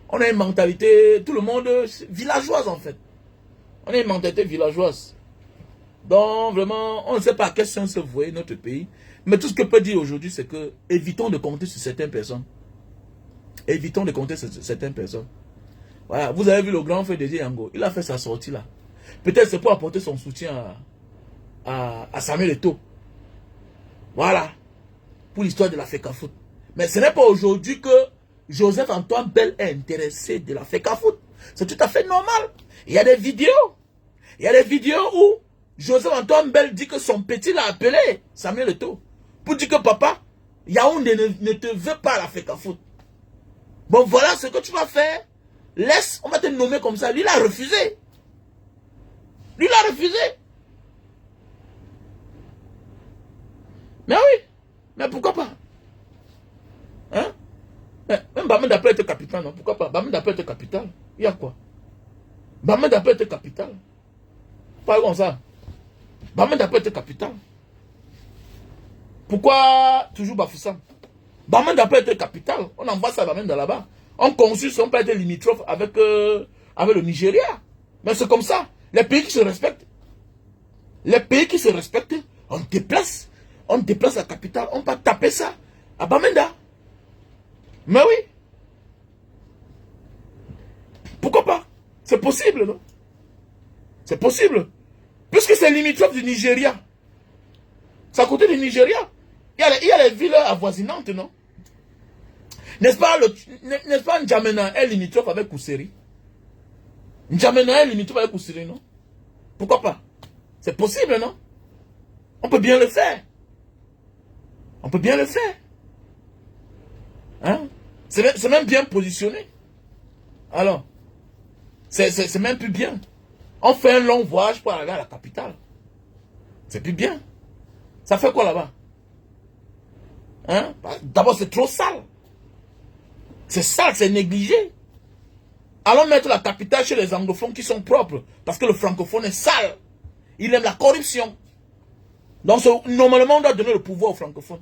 On a une mentalité, tout le monde, villageoise en fait. On a une mentalité villageoise. Donc vraiment, on ne sait pas à quel sens se vouer notre pays. Mais tout ce que je peux dire aujourd'hui, c'est que évitons de compter sur certaines personnes. Évitons de compter sur certaines personnes. Voilà, vous avez vu le grand frère de Yango. Il a fait sa sortie là. Peut-être c'est pour apporter son soutien à Samuel Eto'o. Voilà. Pour l'histoire de la FECAFOOT. Mais ce n'est pas aujourd'hui que Joseph-Antoine Bell est intéressé de la FECAFOOT. C'est tout à fait normal. Il y a des vidéos. Il y a des vidéos où Joseph-Antoine Bell dit que son petit l'a appelé Samuel Eto'o. Pour dire que papa, Yaoundé ne te veut pas la FECAFOOT. Bon, voilà ce que tu vas faire. Laisse, on va te nommer comme ça. Lui, il a refusé. Lui, il a refusé. Mais oui. Mais pourquoi pas? Hein? Mais même Bamenda peut être capitale, non? Pourquoi pas? Bamenda peut être capitale. Il y a quoi? Bamenda peut être capitale. Pas comme ça. Bamenda peut être capitale. Pourquoi toujours Bafoussam? Bamenda peut être capitale. On envoie ça à Bamenda là-bas. On consulte, on peut être limitrophe avec avec le Nigeria. Mais c'est comme ça. Les pays qui se respectent. Les pays qui se respectent, on déplace la capitale, on va taper ça à Bamenda. Mais oui. Pourquoi pas? C'est possible, non? C'est possible. Puisque c'est limitrophe du Nigeria. C'est à côté du Nigeria. Il y a les villes avoisinantes, non? N'est-ce pas N'Djamena est limitrophe avec Kousseri? N'Djamena est limitrophe avec Kousseri, non? Pourquoi pas? C'est possible, non? On peut bien le faire. On peut bien le faire. Hein? C'est même bien positionné. Alors, c'est même plus bien. On fait un long voyage pour arriver à la capitale. C'est plus bien. Ça fait quoi là-bas? Hein? D'abord, c'est trop sale. C'est sale, c'est négligé. Allons mettre la capitale chez les anglophones qui sont propres. Parce que le francophone est sale. Il aime la corruption. Donc, normalement, on doit donner le pouvoir aux francophones.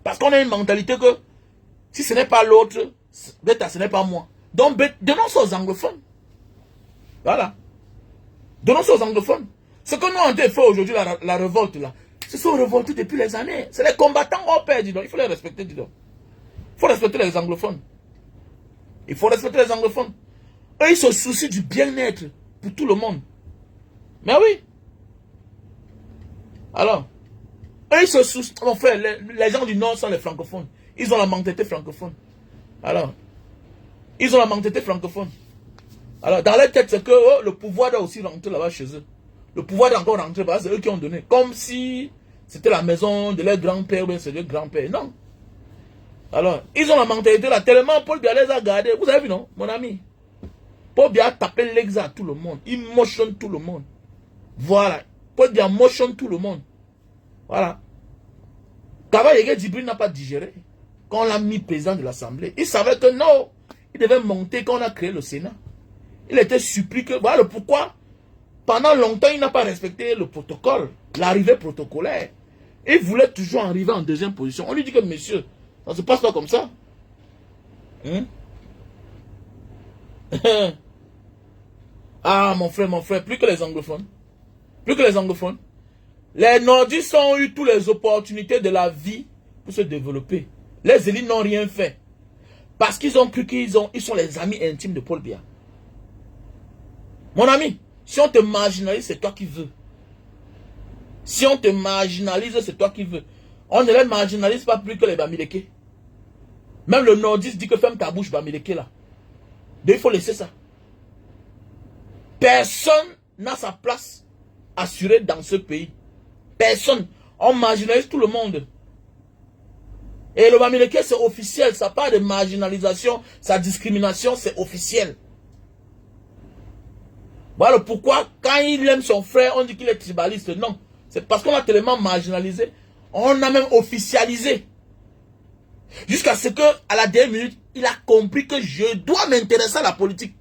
Parce qu'on a une mentalité que si ce n'est pas l'autre, ce n'est pas moi. Donc, donnons ça aux anglophones. Voilà. Donnons ça aux anglophones. Ce que nous, on fait aujourd'hui, la révolte, là, se sont révoltés depuis les années. C'est les combattants au père, dis donc. Il faut les respecter, dis donc. Il faut respecter les anglophones. Il faut respecter les anglophones. Eux, ils se soucient du bien-être pour tout le monde. Mais oui. Alors, eux, ils se soucient. Mon frère, les gens du Nord sont les francophones. Ils ont la mentalité francophone. Alors, ils ont la mentalité francophone. Alors, dans leur tête, c'est que oh, le pouvoir doit aussi rentrer là-bas chez eux. Le pouvoir doit encore rentrer, c'est eux qui ont donné. Comme si c'était la maison de leur grand-père ou bien c'est leur grand-père. Non. Alors, ils ont la mentalité là, tellement Paul Biya les a gardés. Vous avez vu, non, mon ami? Paul Biya a tapé l'exa à tout le monde. Il motionne tout le monde. Voilà. Paul Biya motionne tout le monde. Voilà. Kaba Yege Djibril n'a pas digéré. Quand on l'a mis président de l'Assemblée, il savait que non, il devait monter quand on a créé le Sénat. Il était surpris que, voilà pourquoi, pendant longtemps, il n'a pas respecté le protocole, l'arrivée protocolaire. Il voulait toujours arriver en deuxième position. On lui dit que, monsieur, ça ne se passe pas comme ça. Hein? Ah, mon frère, plus que les anglophones. Plus que les anglophones. Les nordistes ont eu toutes les opportunités de la vie pour se développer. Les élites n'ont rien fait. Parce qu'ils ont cru qu'ils sont les amis intimes de Paul Biya. Mon ami, si on te marginalise, c'est toi qui veux. Si on te marginalise, c'est toi qui veux. On ne les marginalise pas plus que les Bamileke. Même le nordiste dit que ferme ta bouche, Bamileke là. Donc il faut laisser ça. Personne n'a sa place assurée dans ce pays. Personne. On marginalise tout le monde. Et le Bamileke, c'est officiel. Ça part de marginalisation, sa discrimination, c'est officiel. Voilà pourquoi, quand il aime son frère, on dit qu'il est tribaliste. Non. C'est parce qu'on a tellement marginalisé. On a même officialisé. Jusqu'à ce que, à la dernière minute, il a compris que je dois m'intéresser à la politique.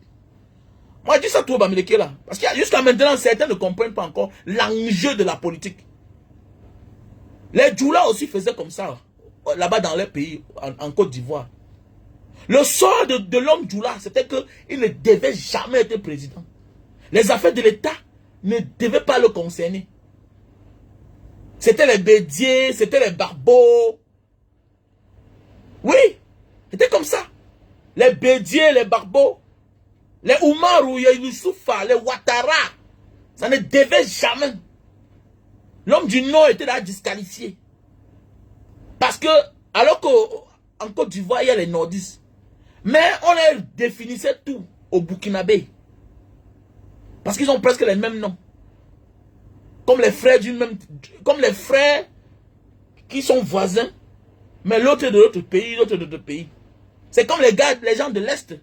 Moi, je dis ça tout au Bamileke là. Parce que jusqu'à maintenant, certains ne comprennent pas encore l'enjeu de la politique. Les Djoula aussi faisaient comme ça. Là-bas dans les pays, en Côte d'Ivoire. Le sort de l'homme Djoula, c'était qu'il ne devait jamais être président. Les affaires de l'État ne devaient pas le concerner. C'était les Bédiers, c'était les Barbeaux. Oui, c'était comme ça. Les Bédiers, les Barbeaux, les Oumarou, les Youssoufa, les Ouattara. Ça ne devait jamais. L'homme du Nord était là disqualifié. Parce que, alors qu'en Côte d'Ivoire, il y a les nordistes. Mais on les définissait tout au Burkinabé. Parce qu'ils ont presque les mêmes noms. Comme les frères d'une même... Comme les frères qui sont voisins. Mais l'autre est de l'autre pays, l'autre de l'autre pays. C'est comme les gens de l'Est.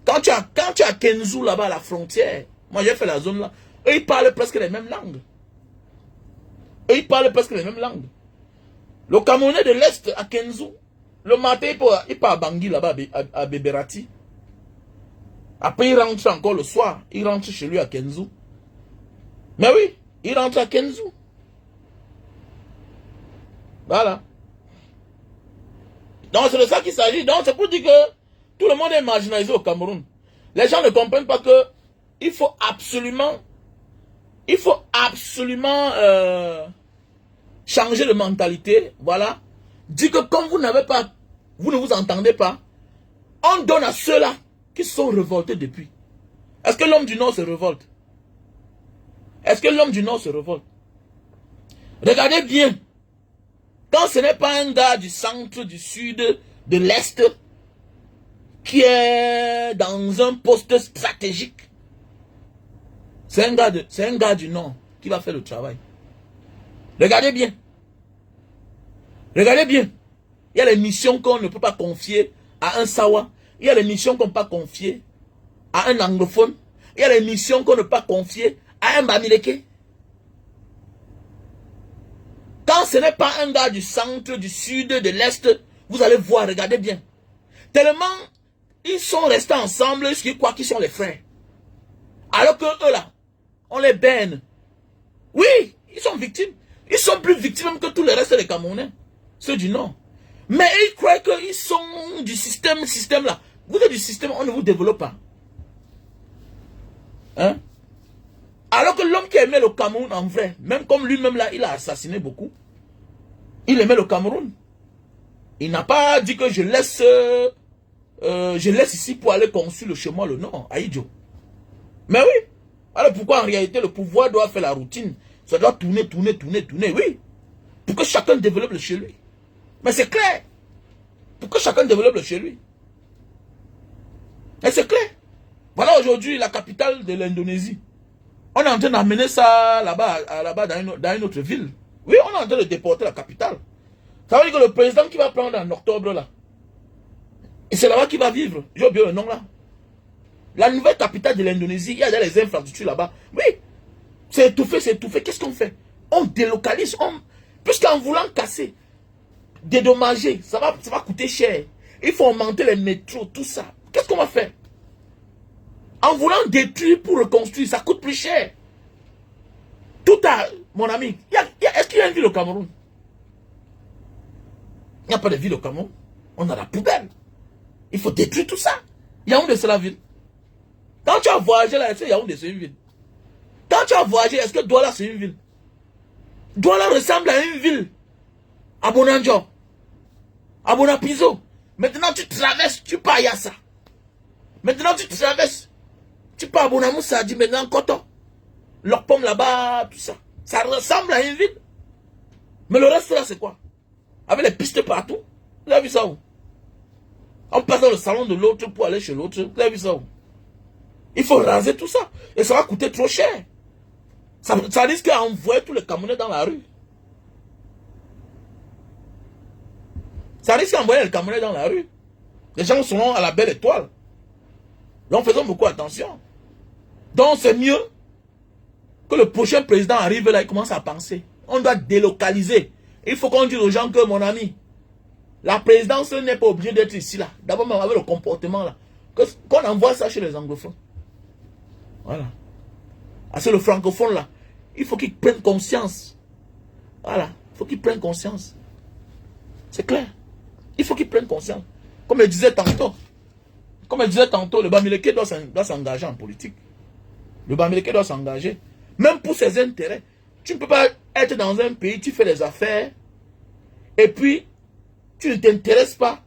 Quand tu as Kenzou là-bas à la frontière. Moi j'ai fait la zone là. Eux ils parlent presque les mêmes langues. Eux ils parlent presque les mêmes langues. Le Camerounais de l'Est à Kenzou. Le matin il part à Bangui là-bas à Beberati. Après, il rentre encore le soir. Il rentre chez lui à Kenzou. Mais oui, il rentre à Kenzou. Voilà. Donc, c'est de ça qu'il s'agit. Donc, c'est pour dire que tout le monde est marginalisé au Cameroun. Les gens ne comprennent pas que il faut absolument changer de mentalité. Voilà. Dit que comme vous n'avez pas, vous ne vous entendez pas, on donne à ceux-là qui sont révoltés depuis. Est-ce que l'homme du Nord se révolte? Est-ce que l'homme du Nord se révolte? Regardez bien. Quand ce n'est pas un gars du centre, du sud, de l'est, qui est dans un poste stratégique, c'est un gars du Nord qui va faire le travail. Regardez bien. Regardez bien. Il y a les missions qu'on ne peut pas confier à un Sawa. Il y a les missions qu'on ne peut pas confier à un anglophone. Il y a les missions qu'on ne peut pas confier à un Bamileke. Quand ce n'est pas un gars du centre, du sud, de l'est, vous allez voir, regardez bien. Tellement, ils sont restés ensemble, ils croient qu'ils sont les frères. Alors que eux là, on les baigne. Oui, ils sont victimes. Ils sont plus victimes que tous les restes des Camerounais. Ceux du Nord. Mais ils croient qu'ils sont du système là. Vous êtes du système, on ne vous développe pas. Hein? Alors que l'homme qui aimait le Cameroun en vrai, même comme lui-même là, il a assassiné beaucoup. Il aimait le Cameroun. Il n'a pas dit que je laisse ici pour aller construire chez moi le Nord, Aïdjo. Mais oui. Alors pourquoi en réalité le pouvoir doit faire la routine? Ça doit tourner, oui. Pour que chacun développe le chez lui. Mais c'est clair. Pour que chacun développe le chez lui. Et c'est clair. Voilà aujourd'hui la capitale de l'Indonésie. On est en train d'amener ça là-bas dans une autre ville. Oui, on est en train de déporter la capitale. Ça veut dire que le président qui va prendre en octobre là, et c'est là-bas qu'il va vivre. J'ai oublié le nom là. La nouvelle capitale de l'Indonésie, il y a des infrastructures là-bas. Oui, c'est étouffé. Qu'est-ce qu'on fait? On délocalise. Puisqu'en voulant casser, dédommager, ça va coûter cher. Il faut augmenter les métros, tout ça. Qu'est-ce qu'on va faire? En voulant détruire pour reconstruire, ça coûte plus cher. Tout à, mon ami, est-ce qu'il y a une ville au Cameroun? Il n'y a pas de ville au Cameroun. On a la poubelle. Il faut détruire tout ça. Yaoundé, c'est la ville. Quand tu as voyagé là, est-ce que Yaoundé, c'est une ville? Quand tu as voyagé, est-ce que Douala, c'est une ville? Douala ressemble à une ville. À Bonanjo. À Bonapiso. Maintenant, tu traverses, tu pars à Yassa. Maintenant, tu traverses. Tu pars à Bonamoussa, dit maintenant Koto. Leurs pommes là-bas, tout ça. Ça ressemble à une ville. Mais le reste là, c'est quoi? Avec les pistes partout. Vous avez vu ça où? On passe dans le salon de l'autre pour aller chez l'autre. Vous avez vu ça où? Il faut raser tout ça. Et ça va coûter trop cher. Ça risque d'envoyer tous les Camerounais dans la rue. Ça risque d'envoyer les Camerounais dans la rue. Les gens seront à la belle étoile. Donc faisons beaucoup attention. Donc c'est mieux que le prochain président arrive là et commence à penser. On doit délocaliser. Il faut qu'on dise aux gens que, mon ami, la présidence n'est pas obligée d'être ici là. D'abord même avec le comportement là. Qu'on envoie ça chez les anglophones. Voilà. Ah, c'est le francophone là. Il faut qu'il prenne conscience. Voilà. Il faut qu'il prenne conscience. C'est clair. Il faut qu'il prenne conscience. Comme je disais tantôt. Le Bamileke doit s'engager en politique. Le Bamileke doit s'engager. Même pour ses intérêts. Tu ne peux pas être dans un pays, tu fais des affaires, et puis tu ne t'intéresses pas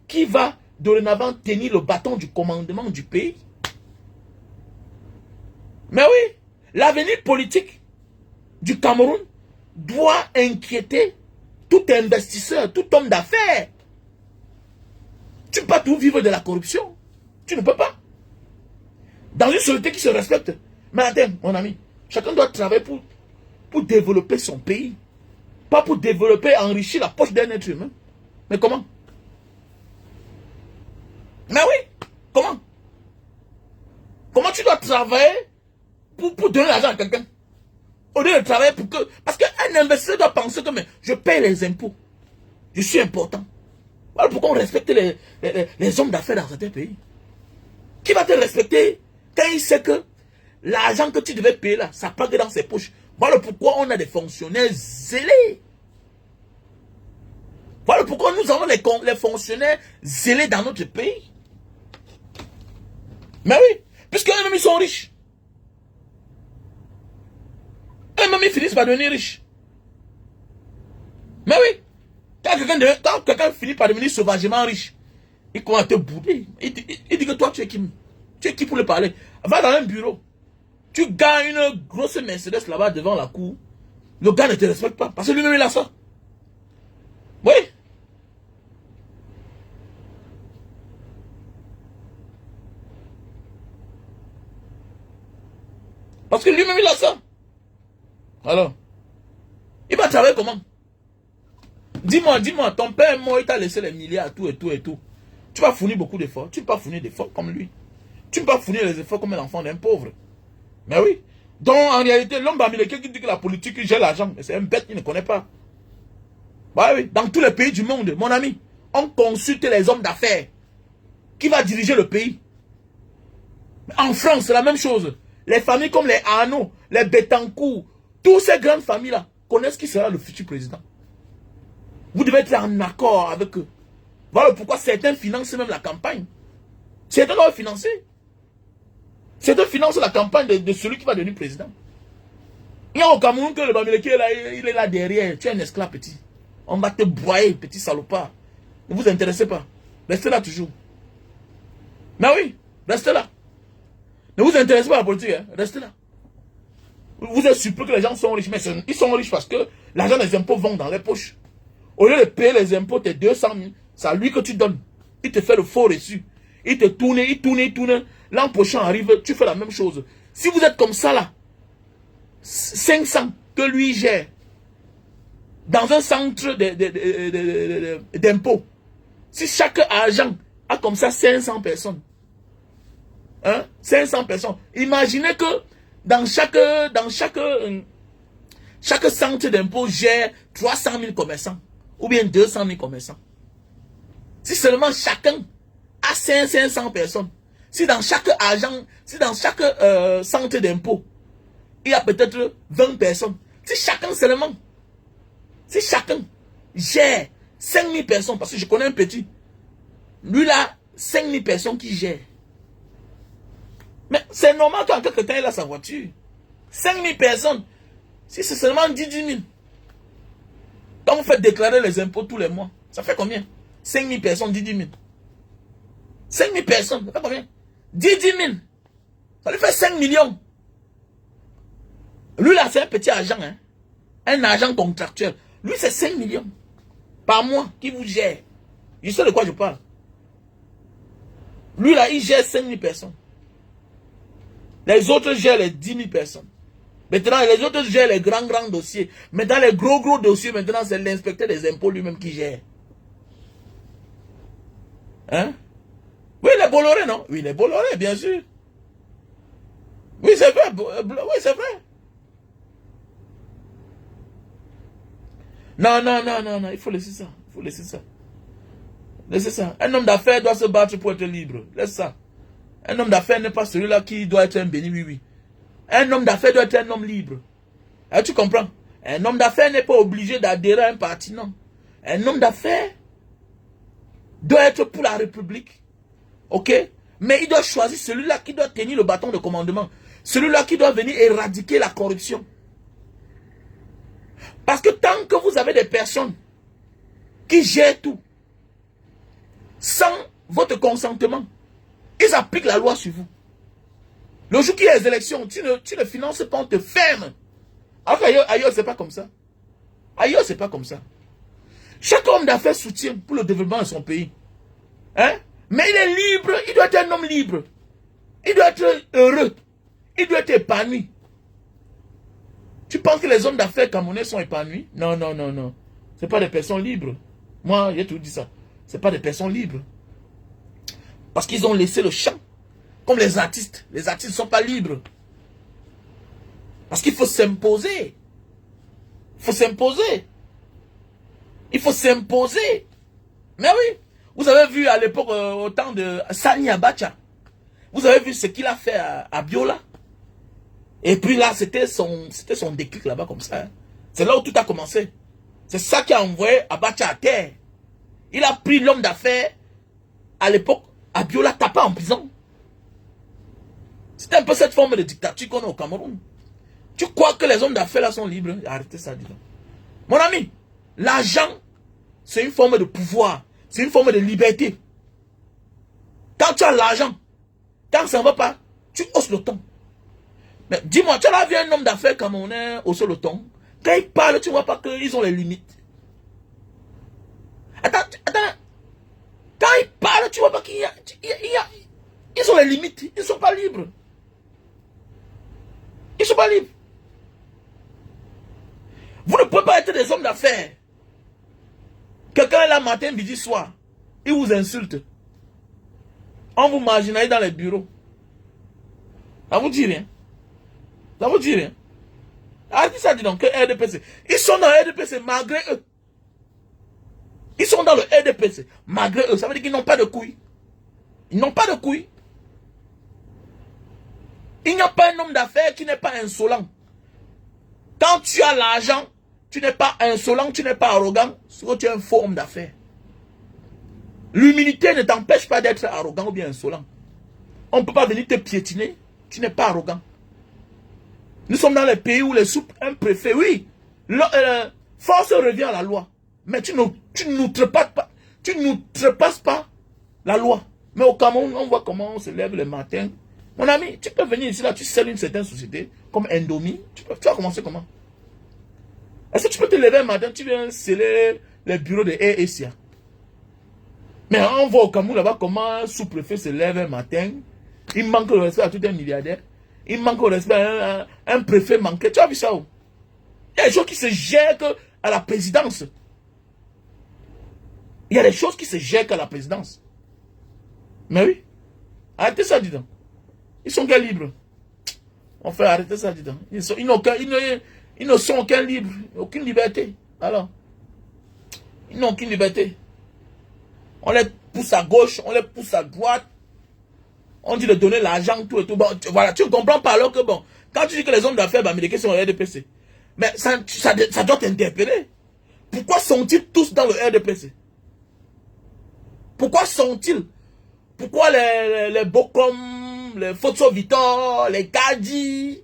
qui va dorénavant tenir le bâton du commandement du pays. Mais oui, l'avenir politique du Cameroun doit inquiéter tout investisseur, tout homme d'affaires. Tu ne peux pas tout vivre de la corruption. Tu ne peux pas. Dans une société qui se respecte. Mais attends, mon ami, chacun doit travailler pour développer son pays. Pas pour développer, enrichir la poche d'un être humain. Mais comment? Mais oui, comment? Comment tu dois travailler pour donner l'argent à quelqu'un? Au lieu de travailler pour que... Parce qu'un investisseur doit penser que mais, je paye les impôts. Je suis important. Voilà pourquoi on respecte les hommes d'affaires dans certains pays. Qui va te respecter quand il sait que l'argent que tu devais payer là, ça part dans ses poches? Voilà pourquoi on a des fonctionnaires zélés. Voilà pourquoi nous avons les fonctionnaires zélés dans notre pays. Mais oui, puisque eux-mêmes ils sont riches. Eux-mêmes ils finissent par devenir riches. Mais oui, quand quelqu'un finit par devenir sauvagement riche, il commence à te bouder. Il dit que toi tu es qui? Tu es qui pour le parler? Va dans un bureau. Tu gagnes une grosse Mercedes là-bas devant la cour. Le gars ne te respecte pas. Parce que lui-même il a ça. Oui. Parce que lui-même il a ça. Alors, il va travailler comment? Dis-moi, ton père est mort, il t'a laissé les milliards, tout et tout et tout. Tu vas fournir beaucoup d'efforts. Tu ne peux pas fournir d'efforts comme lui. Tu ne peux pas fournir les efforts comme l'enfant d'un pauvre. Mais oui. Donc, en réalité, l'homme d'Amérique qui dit que la politique gère l'argent, c'est un bête qu'il ne connaît pas. Bah oui. Dans tous les pays du monde, mon ami, on consulte les hommes d'affaires. Qui va diriger le pays? En France, c'est la même chose. Les familles comme les Arnaud, les Bettencourt, toutes ces grandes familles-là connaissent qui sera le futur président. Vous devez être en accord avec eux. Voilà pourquoi certains financent même la campagne. Certains doivent financer. Certains financent la campagne de celui qui va devenir président. Il y a au Cameroun que le Bamileke il est là derrière. Tu es un esclave petit. On va te broyer, petit salopard. Ne vous intéressez pas. Restez là toujours. Mais oui, restez là. Ne vous intéressez pas à la politique, hein? Restez là. Vous êtes surpris que les gens sont riches, mais ils sont riches parce que l'argent des impôts vont dans les poches. Au lieu de payer les impôts, tes 200 000, c'est à lui que tu donnes. Il te fait le faux reçu. Il te tourne, il tourne. L'an prochain arrive, tu fais la même chose. Si vous êtes comme ça là, 500 que lui gère, dans un centre d'impôts, si chaque agent a comme ça 500 personnes, hein, 500 personnes, imaginez que dans chaque centre d'impôt gère 300 000 commerçants, ou bien 200 000 commerçants. Si seulement chacun a 500 personnes, si dans chaque agent, si dans chaque centre d'impôt, il y a peut-être 20 personnes, si chacun gère 5 000 personnes, parce que je connais un petit, lui là, 5 000 personnes qui gèrent. Mais c'est normal qu'en quelque temps il a sa voiture. 5 000 personnes, si c'est seulement 10 000, quand vous faites déclarer les impôts tous les mois, ça fait combien? 5 000 personnes, 10 000. 5 000 personnes, ça fait combien? 10 000. Ça lui fait 5 millions. Lui là, c'est un petit agent, hein? Un agent contractuel. Lui, c'est 5 millions par mois qui vous gère. Je sais de quoi je parle. Lui là, il gère 5 000 personnes. Les autres gèrent les 10 000 personnes. Maintenant, les autres gèrent les grands dossiers. Maintenant, les gros dossiers, maintenant, c'est l'inspecteur des impôts lui-même qui gère. Hein? Oui, les Bolloré, non? Oui, les Bolloré, bien sûr. Oui, c'est vrai. Oui, c'est vrai. Non, il faut laisser ça. Il faut laisser ça. Laissez ça. Un homme d'affaires doit se battre pour être libre. Laisse ça. Un homme d'affaires n'est pas celui-là qui doit être un béni, oui. Un homme d'affaires doit être un homme libre. Ah, tu comprends? Un homme d'affaires n'est pas obligé d'adhérer à un parti, non. Un homme d'affaires doit être pour la République. Ok? Mais il doit choisir celui-là qui doit tenir le bâton de commandement. Celui-là qui doit venir éradiquer la corruption. Parce que tant que vous avez des personnes qui gèrent tout, sans votre consentement, ils appliquent la loi sur vous. Le jour qu'il y a les élections, tu ne finances pas, on te ferme. Alors qu'ailleurs, c'est pas comme ça. Ailleurs, c'est pas comme ça. Chaque homme d'affaires soutient pour le développement de son pays. Hein? Mais il est libre, il doit être un homme libre. Il doit être heureux. Il doit être épanoui. Tu penses que les hommes d'affaires camerounais sont épanouis? Non. Ce pas des personnes libres. Moi, j'ai tout dit ça. Ce pas des personnes libres. Parce qu'ils ont laissé le champ. Comme les artistes. Les artistes ne sont pas libres. Parce qu'il faut s'imposer. Il faut s'imposer. Il faut s'imposer. Mais oui. Vous avez vu à l'époque, au temps de Sani Abacha. Vous avez vu ce qu'il a fait à Biola. Et puis là, c'était son déclic là-bas comme ça. Hein. C'est là où tout a commencé. C'est ça qui a envoyé Abacha à terre. Il a pris l'homme d'affaires à l'époque. Abiola tape en prison. C'est un peu cette forme de dictature qu'on a au Cameroun. Tu crois que les hommes d'affaires là sont libres? Arrêtez ça, dis donc. Mon ami, l'argent, c'est une forme de pouvoir. C'est une forme de liberté. Quand tu as l'argent, quand ça ne va pas, tu hausses le ton. Mais dis-moi, tu as vu un homme d'affaires camerounais hausser le ton. Quand il parle, tu ne vois pas qu'ils ont les limites. Attends. Quand il parle, tu ne vois pas qu'ils ont les limites. Ils ne sont pas libres. Ils ne sont pas libres. Vous ne pouvez pas être des hommes d'affaires. Quelqu'un est là matin, midi, soir. Il vous insulte. On vous marginalise dans les bureaux. Ça vous dit rien. Ça vous dit rien. Arrêtez ça, dis donc, que RDPC. Ils sont dans le RDPC malgré eux. Ils sont dans le RDPC malgré eux. Ça veut dire qu'ils n'ont pas de couilles. Ils n'ont pas de couilles. Il n'y a pas un homme d'affaires qui n'est pas insolent. Quand tu as l'argent, tu n'es pas insolent, tu n'es pas arrogant, c'est que tu es un faux homme d'affaires. L'humilité ne t'empêche pas d'être arrogant ou bien insolent. On ne peut pas venir te piétiner, tu n'es pas arrogant. Nous sommes dans les pays où les soupes, un préfet, oui, force revient à la loi. Mais tu n'outrepasses pas la loi. Mais au Cameroun, on voit comment on se lève le matin. Mon ami, tu peux venir ici, là, tu scelles une certaine société, comme Indomie, tu vas commencer comment? Est-ce que tu peux te lever un matin, tu viens sceller les bureaux de ESIA? Mais on voit au Cameroun là-bas comment un sous-préfet se lève un matin, il manque le respect à tout un milliardaire, il manque le respect à un préfet manqué. Tu as vu ça où? Il y a des choses qui se gèrent à la présidence. Il y a des choses qui se gèrent qu'à la présidence. Mais oui, arrêtez ça, dis donc. Ils sont quels libres? On fait arrêter ça, dis donc. Ils ne sont aucun libre, aucune liberté. Alors, ils n'ont aucune liberté. On les pousse à gauche, on les pousse à droite. On dit de donner l'argent, tout et tout. Bon, voilà, tu ne comprends pas alors que bon, quand tu dis que les hommes d'affaires américains sont au RDPC, mais ça doit t'interpeller. Pourquoi sont-ils tous dans le RDPC? Pourquoi sont-ils? Pourquoi les Bokom, les Fotso Vitor, les Kadi,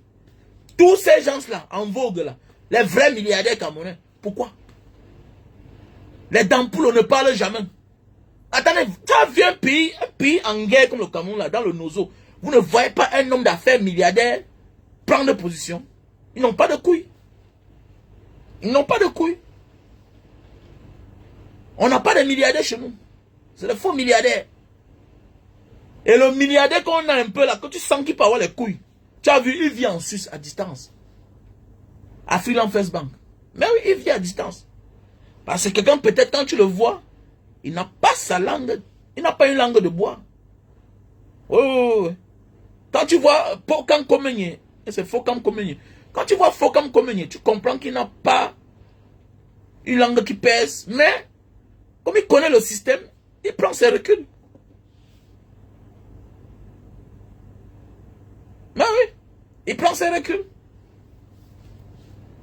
tous ces gens-là, en vogue là, les vrais milliardaires camerounais, pourquoi? Les Dampoul, on ne parle jamais. Attendez, tu as vu un pays en guerre comme le Cameroun, là, dans le Nozo, vous ne voyez pas un homme d'affaires milliardaire prendre position. Ils n'ont pas de couilles. Ils n'ont pas de couilles. On n'a pas de milliardaires chez nous. C'est le faux milliardaire. Et le milliardaire qu'on a un peu là, que tu sens qu'il peut avoir les couilles. Tu as vu, il vit en Suisse à distance. À Freeland First Bank. Mais oui, il vit à distance. Parce que quelqu'un, peut-être quand tu le vois, il n'a pas sa langue. Il n'a pas une langue de bois. Oh. Quand tu vois Fokam Komenye, et c'est Fokam Komenye. Quand tu vois Fokam Komenye, tu comprends qu'il n'a pas une langue qui pèse. Mais, comme il connaît le système, il prend ses reculs. Mais oui, il prend ses reculs.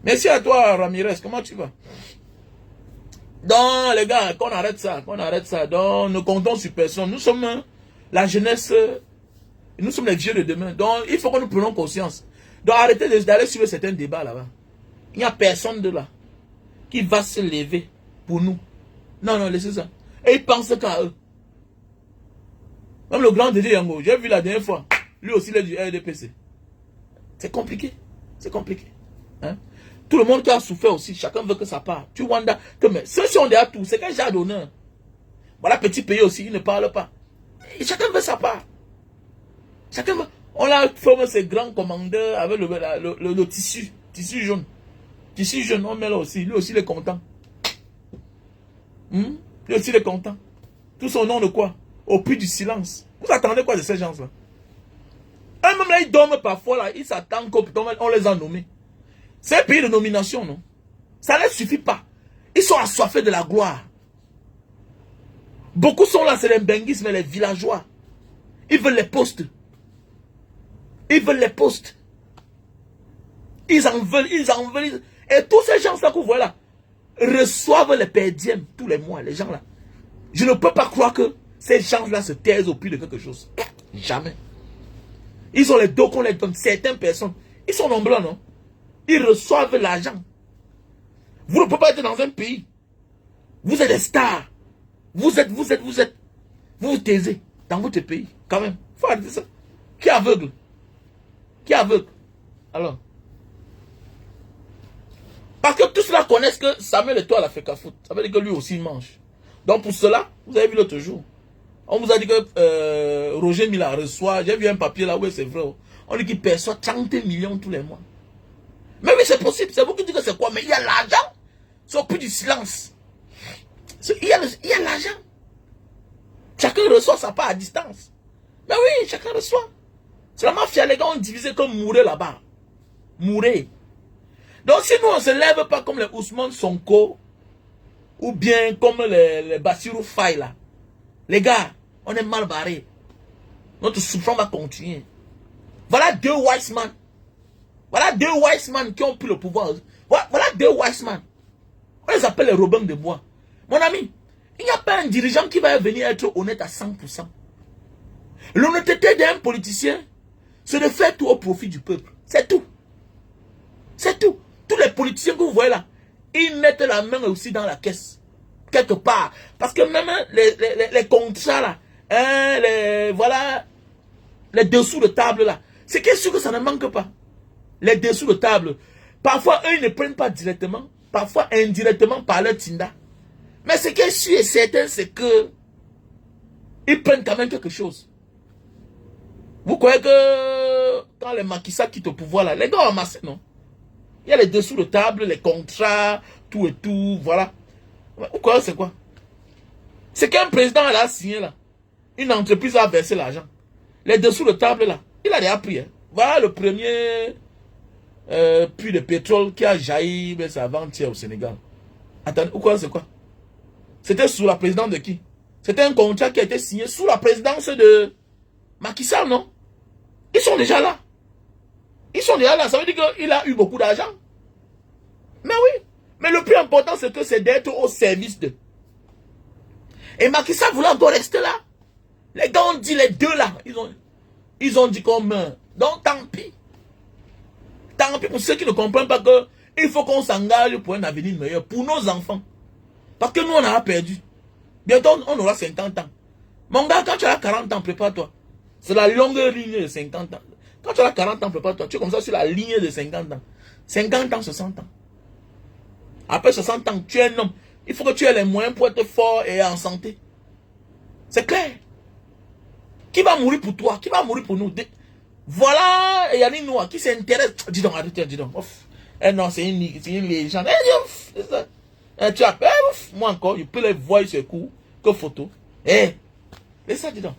Merci à toi, Ramirez. Comment tu vas? Donc, les gars, qu'on arrête ça. Donc, nous comptons sur personne. Nous sommes la jeunesse. Nous sommes les vieux de demain. Donc, il faut que nous prenions conscience. Donc, arrêtez d'aller suivre certains débats là-bas. Il n'y a personne de là qui va se lever pour nous. Non, non, laissez ça. Et ils pensent qu'à eux. Même le grand Dédé Yango, j'ai vu la dernière fois. Lui aussi, il est du RDPC. C'est compliqué. C'est compliqué. Hein? Tout le monde qui a souffert aussi, chacun veut que ça parte. Tu wonder que mais ceux qui ont déjà tout, c'est qu'un genre d'honneur. Voilà, petit pays aussi, il ne parle pas. Et chacun veut sa part. Chacun veut. On a formé ces grands commandeurs avec le tissu jaune. Tissu jaune, on met là aussi. Lui aussi, il est content. Lui aussi, il est content. Tout son nom de quoi? Au puits du silence. Vous attendez quoi de ces gens-là? Même là, ils dorment parfois, là, ils s'attendent qu'on les a nommés. C'est un pays de nomination, non? Ça ne leur suffit pas. Ils sont assoiffés de la gloire. Beaucoup sont là, c'est les benguistes, mais les villageois. Ils veulent les postes. Ils veulent les postes. Ils en veulent. Et tous ces gens-là que vous voyez là, reçoivent les perdièmes tous les mois, les gens là. Je ne peux pas croire que ces gens-là se taisent au puits de quelque chose. Jamais. Ils ont les dos qu'on les donne. Certaines personnes, ils sont nombreux, non? Ils reçoivent l'argent. Vous ne pouvez pas être dans un pays. Vous êtes des stars. Vous vous taisez dans votre pays, quand même. Faut arrêter ça. Qui est aveugle? Qui est aveugle? Alors. Parce que tous cela connaissent que Samuel Eto'o a fait qu'à foutre. Ça veut dire que lui aussi il mange. Donc pour cela, vous avez vu l'autre jour. On vous a dit que Roger Mila reçoit, j'ai vu un papier là, oui c'est vrai. On dit qu'il perçoit 30 millions tous les mois. Mais oui c'est possible, c'est vous qui dites que c'est quoi? Mais il y a l'argent. C'est au plus du silence. Il y a l'argent. Chacun reçoit sa part à distance. Mais oui, chacun reçoit. C'est la mafia, les gars ont divisé comme Mouré là-bas. Mouré. Donc si nous on ne se lève pas comme les Ousmane Sonko, ou bien comme les Bassirou Faye là, les gars, on est mal barré. Notre souffrance va continuer. Voilà deux wise men. Voilà deux wise men qui ont pris le pouvoir. Voilà deux wise men. On les appelle les Robins de Bois. Mon ami, il n'y a pas un dirigeant qui va venir être honnête à 100%. L'honnêteté d'un politicien, c'est de faire tout au profit du peuple. C'est tout. C'est tout. Tous les politiciens que vous voyez là, ils mettent la main aussi dans la caisse. Quelque part. Parce que même les contrats là, hein, voilà, les dessous de table là, c'est qu'est sûr que ça ne manque pas. Les dessous de table. Parfois, eux, ils ne prennent pas directement. Parfois, indirectement par leur tinda. Mais ce qui est sûr et certain, c'est que ils prennent quand même quelque chose. Vous croyez que quand les Macky Sall quittent au pouvoir là, les gars ont amassé, non? Il y a les dessous de table, les contrats, tout et tout, voilà. Vous croyez c'est quoi? C'est qu'un président a signé là. Une entreprise a versé l'argent. Les dessous de table là, il a déjà pris. Hein. Voilà le premier puits de pétrole qui a jailli avant-hier au Sénégal. Attendez, vous croyez c'est quoi? C'était sous la présidence de qui? C'était un contrat qui a été signé sous la présidence de Macky Sall, non? Ils sont déjà là. Ils sont déjà là. Ça veut dire qu'il a eu beaucoup d'argent. Mais oui. Mais le plus important, c'est que c'est d'être au service de. Et Macky Sall voulait encore rester là. Les gars ont dit les deux là. Ils ont dit comme. Donc tant pis. Tant pis pour ceux qui ne comprennent pas que il faut qu'on s'engage pour un avenir meilleur. Pour nos enfants. Parce que nous, on a perdu. Bientôt, on aura 50 ans. Mon gars, quand tu as 40 ans, prépare-toi. C'est la longue ligne de 50 ans. Quand tu as 40 ans, prépare-toi. Tu es comme ça sur la ligne de 50 ans. 50 ans, 60 ans. Après 60 ans, tu es un homme. Il faut que tu aies les moyens pour être fort et en santé. C'est clair. Qui va mourir pour toi? Qui va mourir pour nous? Voilà, il y a des noirs qui s'intéressent. Dis donc, arrêtez, dis donc. Eh non, c'est une légende. C'est ça. Tu as moi encore, je peux les voir sur coup que photo. Eh, mais ça, dis donc.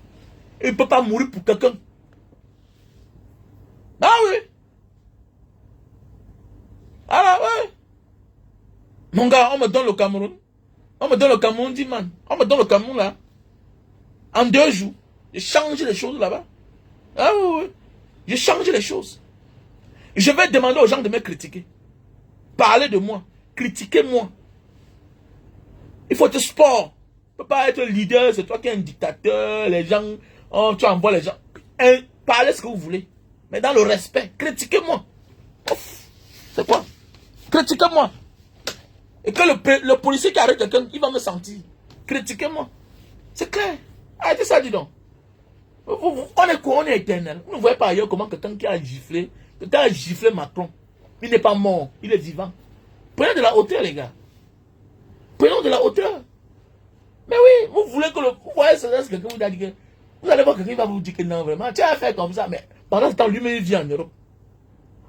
Il ne peut pas mourir pour quelqu'un. Ah oui. Ah ouais. Mon gars, on me donne le Cameroun. On me donne le Cameroun, dit man. On me donne le Cameroun là. En 2 jours. J'ai changé les choses là-bas. Ah oui, oui. J'ai changé les choses. Je vais demander aux gens de me critiquer. Parler de moi. Critiquez-moi. Il faut être sport. Tu ne peux pas être leader, c'est toi qui es un dictateur. Les gens, oh, tu envoies les gens. Parlez ce que vous voulez. Mais dans le respect. Critiquez-moi. C'est quoi? Critiquez-moi. Et que le policier qui arrête quelqu'un, il va me sentir. Critiquez-moi. C'est clair. Arrêtez ça, dis donc. On est éternel. Vous ne voyez pas ailleurs comment quelqu'un qui a giflé Macron. Il n'est pas mort, il est vivant. Prenez de la hauteur, les gars. Prenons de la hauteur. Mais oui, vous voulez que vous voyez, c'est quelqu'un vous a dit que vous allez voir quelqu'un qui va vous dire que non, vraiment, tu as fait comme ça, mais pendant ce temps, lui-même, il vit en Europe.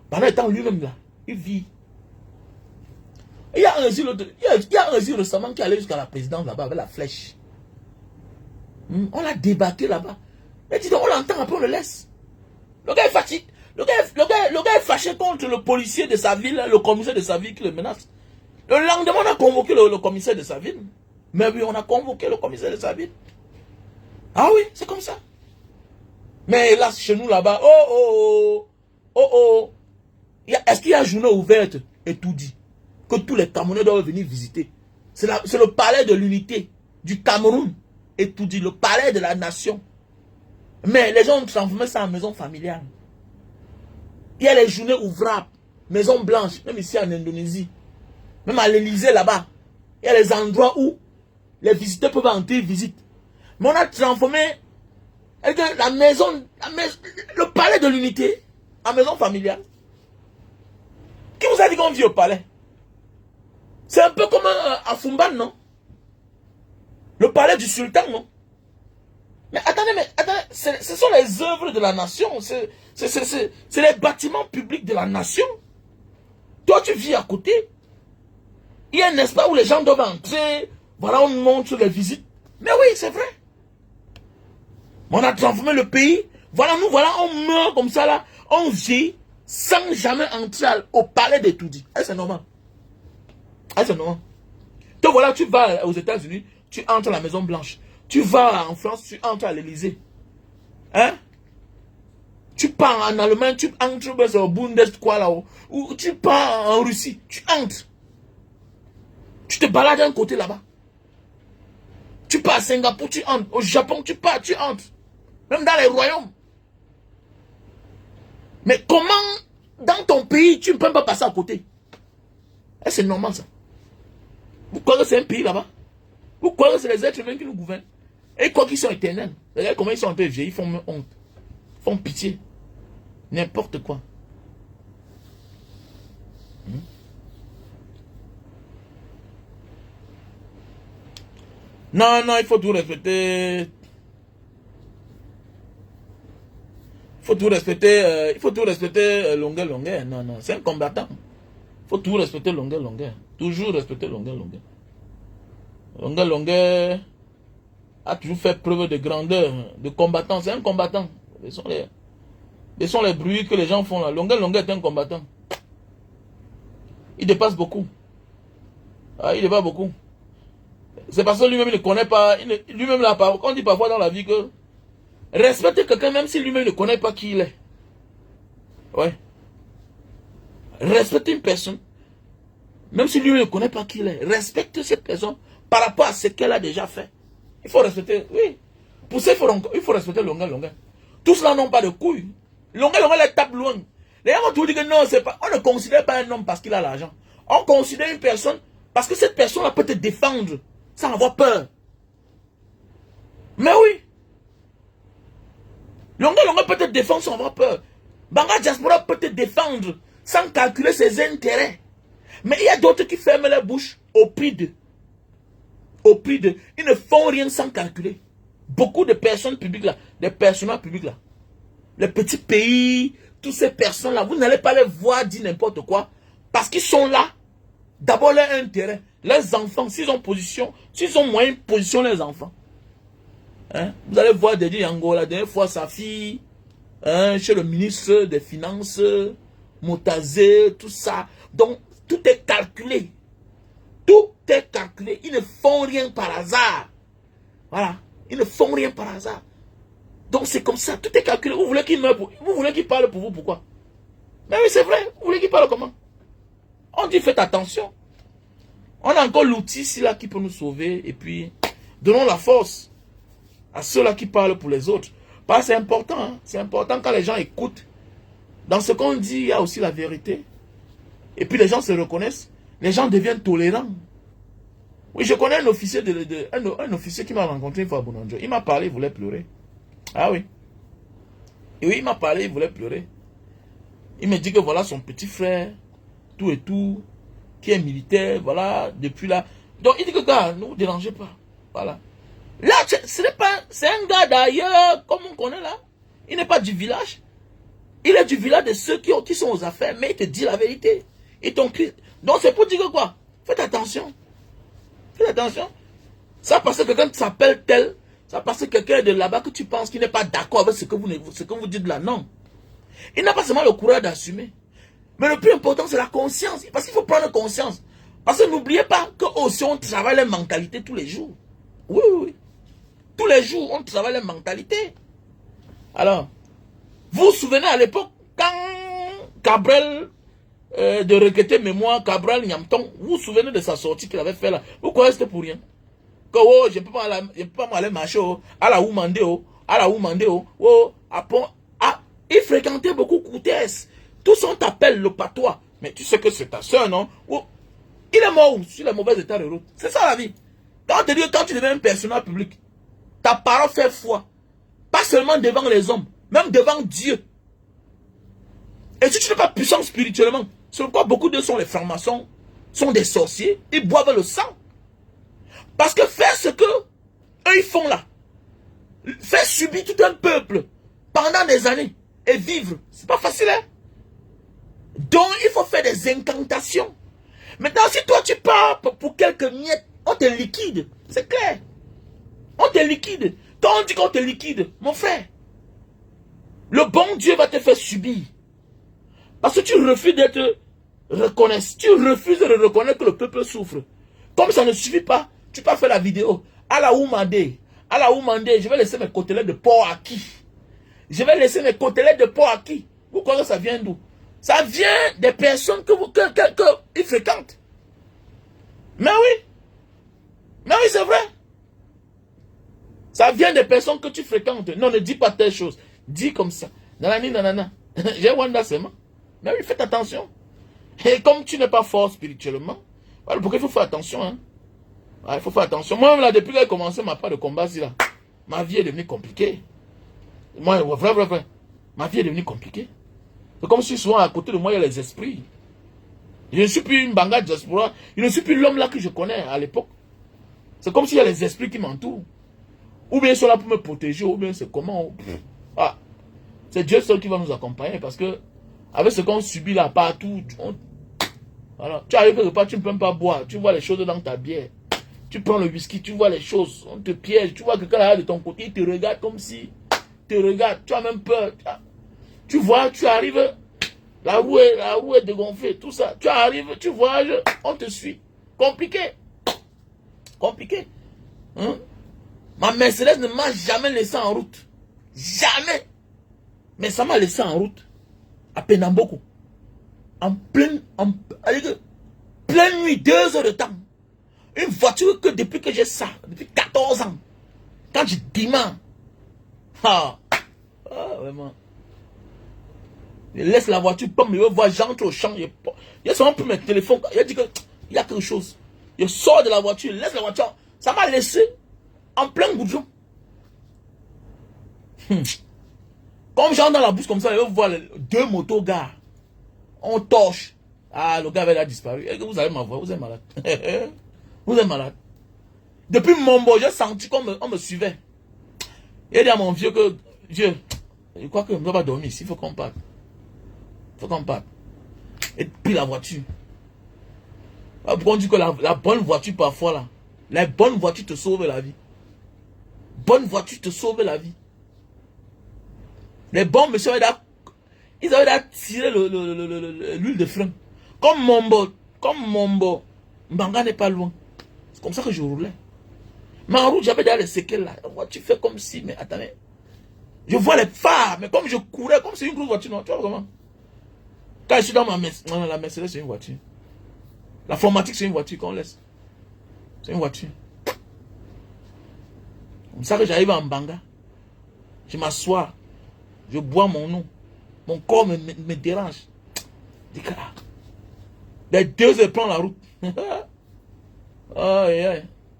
Pendant ce temps, lui-même, là, il vit. Il y a un Zil récemment qui allait jusqu'à la présidence là-bas avec la flèche. On l'a débattu là-bas. Mais dis donc, on l'entend, après on le laisse. Le gars est fatigué. Le gars est fâché contre le policier de sa ville, le commissaire de sa ville qui le menace. Le lendemain, on a convoqué le commissaire de sa ville. Mais oui, on a convoqué le commissaire de sa ville. Ah oui, c'est comme ça. Mais là, chez nous là-bas, est-ce qu'il y a journée ouverte et tout dit? Que tous les Camerounais doivent venir visiter. C'est le palais de l'unité du Cameroun. Et tout dit, le palais de la nation. Mais les gens ont transformé ça en maison familiale. Il y a les journées ouvrables, Maison Blanche, même ici en Indonésie, même à l'Élysée là-bas. Il y a les endroits où les visiteurs peuvent entrer visite. Mais on a transformé la maison, le palais de l'unité en maison familiale. Qui vous a dit qu'on vit au palais? C'est un peu comme à Fumban, non? Le palais du sultan, non? Mais attendez, ce sont les œuvres de la nation. C'est les bâtiments publics de la nation. Toi, tu vis à côté. Il y a un espace où les gens doivent entrer. Voilà, on montre les visites. Mais oui, c'est vrai. On a transformé le pays. Voilà, nous, voilà, on meurt comme ça, là. On vit sans jamais entrer au palais d'étoudi. C'est normal. C'est normal. Donc voilà, tu vas aux États-Unis, tu entres à la Maison Blanche. Tu vas en France, tu entres à l'Élysée. Hein? Tu pars en Allemagne, tu entres au Bundes, quoi là-haut. Ou tu pars en Russie, tu entres. Tu te balades d'un côté là-bas. Tu pars à Singapour, tu entres. Au Japon, tu pars, tu entres. Même dans les royaumes. Mais comment, dans ton pays, tu ne peux pas passer à côté? C'est normal ça. Vous croyez que c'est un pays là-bas? Vous croyez que c'est les êtres humains qui nous gouvernent? Et quoi qu'ils sont éternels. Regardez comment ils sont un peu vieillis, ils font honte. Ils font pitié. N'importe quoi. Non, non, il faut tout respecter. Il faut tout respecter longueur. Non, non, c'est un combattant. Il faut tout respecter longueur. Toujours respecter longueur. Longueur a toujours fait preuve de grandeur, de combattant. C'est un combattant. Ce sont les bruits que les gens font là. Longueur est un combattant. Il dépasse beaucoup. Il dépasse beaucoup. C'est parce que lui-même ne connaît pas. Lui-même là, on dit parfois dans la vie que respecter quelqu'un même si lui-même ne connaît pas qui il est. Ouais. Respecter une personne même si lui-même ne connaît pas qui il est. Respecte cette personne par rapport à ce qu'elle a déjà fait. Il faut respecter, oui. Pour ça, il faut respecter longueur. Tous cela n'ont pas de couilles. Longueur, les tape loin. Les gens vont toujours dire que non, c'est pas. On ne considère pas un homme parce qu'il a l'argent. On considère une personne parce que cette personne-là peut te défendre sans avoir peur. Mais oui. Longueur peut te défendre sans avoir peur. Banga Diaspora peut te défendre sans calculer ses intérêts. Mais il y a d'autres qui ferment la bouche au prix de. Ils ne font rien sans calculer. Beaucoup de personnes publiques là, des personnages publics là, les petits pays, toutes ces personnes là, vous n'allez pas les voir dire n'importe quoi. Parce qu'ils sont là. D'abord leur intérêt. Les enfants, s'ils ont moyen de positionner les enfants. Hein? Vous allez voir Dédi Yango, la dernière fois sa fille, chez le ministre des Finances, Motazé, tout ça. Donc, tout est calculé. Tout est calculé. Ils ne font rien par hasard. Voilà. Ils ne font rien par hasard. Donc, c'est comme ça. Tout est calculé. Vous voulez qu'ils meurent vous voulez qu'ils parlent pour vous, pourquoi? Mais oui, c'est vrai. Vous voulez qu'ils parlent comment? On dit faites attention. On a encore l'outil ici là qui peut nous sauver. Et puis, donnons la force à ceux-là qui parlent pour les autres. Parce que c'est important. Hein? C'est important quand les gens écoutent. Dans ce qu'on dit, il y a aussi la vérité. Et puis les gens se reconnaissent. Les gens deviennent tolérants. Oui, je connais un officier, un officier qui m'a rencontré une fois à Bounandjo. Il m'a parlé, il voulait pleurer. Ah oui. Et oui, il m'a parlé, il voulait pleurer. Il me dit que voilà son petit frère, tout et tout, qui est militaire, voilà, depuis là. Donc il dit que gars, ne vous dérangez pas. Voilà. Là, c'est un gars d'ailleurs, comme on connaît là. Il n'est pas du village. Il est du village de ceux qui sont aux affaires, mais il te dit la vérité. Donc c'est pour dire que quoi? Faites attention. Faites attention. Ça parce que quelqu'un s'appelle tel, ça parce que quelqu'un est de là-bas que tu penses qu'il n'est pas d'accord avec ce que vous dites là. Non. Il n'a pas seulement le courage d'assumer. Mais le plus important, c'est la conscience. Parce qu'il faut prendre conscience. Parce que n'oubliez pas que aussi on travaille les mentalités tous les jours. Oui. Tous les jours, on travaille les mentalités. Alors, vous vous souvenez à l'époque, quand Cabral, de requêter mémoire, Cabral Nyamton, vous vous souvenez de sa sortie qu'il avait fait là? Vous croyez que c'était pour rien? Que oh, je ne peux pas aller marcher, à la Oumande, il fréquentait beaucoup Koutès. Tous on t'appelle le patois. Mais tu sais que c'est ta soeur, non? Ou, il est mort sur le mauvais état de route. C'est ça la vie. Quand on te dit, quand tu deviens un personnage public, ta parole fait foi. Pas seulement devant les hommes, même devant Dieu. Et si tu n'es pas puissant spirituellement, c'est pourquoi beaucoup d'eux sont les francs-maçons, sont des sorciers, ils boivent le sang. Parce que faire ce que eux ils font là, faire subir tout un peuple pendant des années et vivre, c'est pas facile, hein? Donc il faut faire des incantations. Maintenant, si toi tu pars pour quelques miettes, on te liquide, c'est clair. On te liquide. Quand on dit qu'on te liquide, mon frère, le bon Dieu va te faire subir. Parce que tu refuses d'être reconnaissant. Tu refuses de reconnaître que le peuple souffre. Comme ça ne suffit pas, tu peux faire la vidéo. À la Oumande, je vais laisser mes côtelettes de porc à qui? Je vais laisser mes côtelettes de porc à qui? Vous croyez que ça vient d'où? Ça vient des personnes que ils fréquentent. Mais oui, c'est vrai. Ça vient des personnes que tu fréquentes. Non, ne dis pas telle chose. Dis comme ça. Nanani, nanana. J'ai Wanda seulement. Mais oui, faites attention. Et comme tu n'es pas fort spirituellement, voilà pourquoi il faut faire attention. Hein? Ouais, il faut faire attention. Moi, là, depuis que j'ai commencé ma part de combat, là, ma vie est devenue compliquée. Moi, vrai. Ma vie est devenue compliquée. C'est comme si souvent à côté de moi, il y a les esprits. Je ne suis plus une banga de diaspora. Je ne suis plus l'homme là que je connais à l'époque. C'est comme s'il y a les esprits qui m'entourent. Ou bien ils sont là pour me protéger, ou bien c'est comment. Ah, c'est Dieu seul qui va nous accompagner parce que avec ce qu'on subit là partout, voilà. Tu arrives quelque part, tu ne peux même pas boire. Tu vois les choses dans ta bière. Tu prends le whisky, tu vois les choses. On te piège. Tu vois quelqu'un là de ton côté, il te regarde comme si. Te regarde. Tu as même peur. Tu vois, tu arrives. La roue est dégonflée. Tout ça. Tu arrives, tu voyages. On te suit. Compliqué. Compliqué. Hein? Ma Mercedes ne m'a jamais laissé en route. Jamais. Mais ça m'a laissé en route. À Penamboko. En pleine nuit, 2 heures de temps. Une voiture que depuis que j'ai ça, depuis 14 ans, quand je démarre, vraiment. Je laisse la voiture, je me vois, j'entre au champ, il y a seulement plus mes téléphones, il a dit qu'il y a quelque chose. Je sors de la voiture, je laisse la voiture, ça m'a laissé en plein goudron. Comme j'entre dans la bouche comme ça, je vois 2 motos gars. On torche. Ah, le gars avait là disparu. Et que vous allez m'avoir, vous êtes malade. Vous êtes malade. Depuis Mombo, j'ai senti qu'on me suivait. Il a dit à mon vieux que, Dieu, je crois que je ne dois pas dormir ici, il faut qu'on parte. Il faut qu'on parte. Et puis la voiture. Pourquoi on dit que la bonne voiture parfois là, la bonne voiture te sauve la vie. Bonne voiture te sauve la vie. Les bons messieurs ils avaient tiré l'huile de frein. Comme Mombo, Mbanga n'est pas loin. C'est comme ça que je roulais. Mais en route, j'avais déjà les séquelles là. La voiture fait comme si, mais attendez. Je vois les phares, mais comme je courais, comme c'est une grosse voiture, non, tu vois comment? Quand je suis dans la Mercedes, c'est une voiture. La formatique, c'est une voiture qu'on laisse. C'est une voiture. Comme ça que j'arrive en Mbanga. Je m'assois. Je bois mon eau. Mon corps me dérange. Je dis que les 2 heures prennent la route.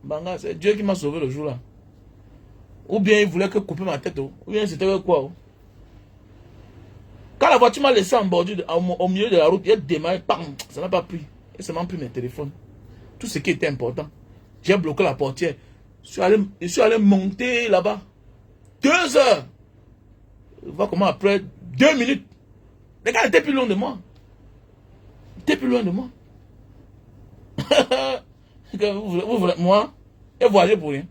Mbanga, c'est Dieu qui m'a sauvé le jour là. Ou bien il voulait que couper ma tête. Ou bien c'était quoi. Quand la voiture m'a laissé en bordure, au milieu de la route, il a démarré, ça n'a pas pris. Et ça m'a pris mes téléphones. Tout ce qui était important. J'ai bloqué la portière. Je suis allé monter là-bas. 2 heures. Je vois comment après 2 minutes. Les gars étaient plus loin de moi. Ils étaient plus loin de moi. Moi, j'ai voyagé pour rien.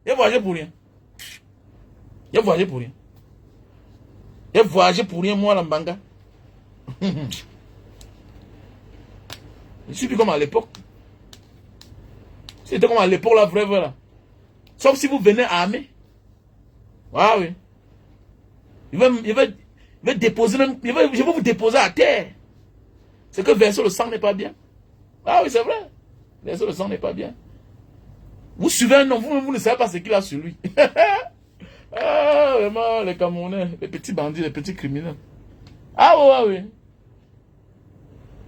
J'ai voyagé pour rien. J'ai voyagé pour rien. J'ai voyagé pour rien, moi, la Mbanga. Je suis plus comme à l'époque. C'était comme à l'époque, la vraie, là. Sauf si vous venez armé. Ah oui. Il va déposer même. Je vais vous déposer à terre. C'est que verser le sang n'est pas bien. Ah oui, c'est vrai. Verser le sang n'est pas bien. Vous suivez un homme, vous ne savez pas ce qu'il a sur lui. Ah, vraiment, les Camerounais, les petits bandits, les petits criminels. Ah ouais, ouais.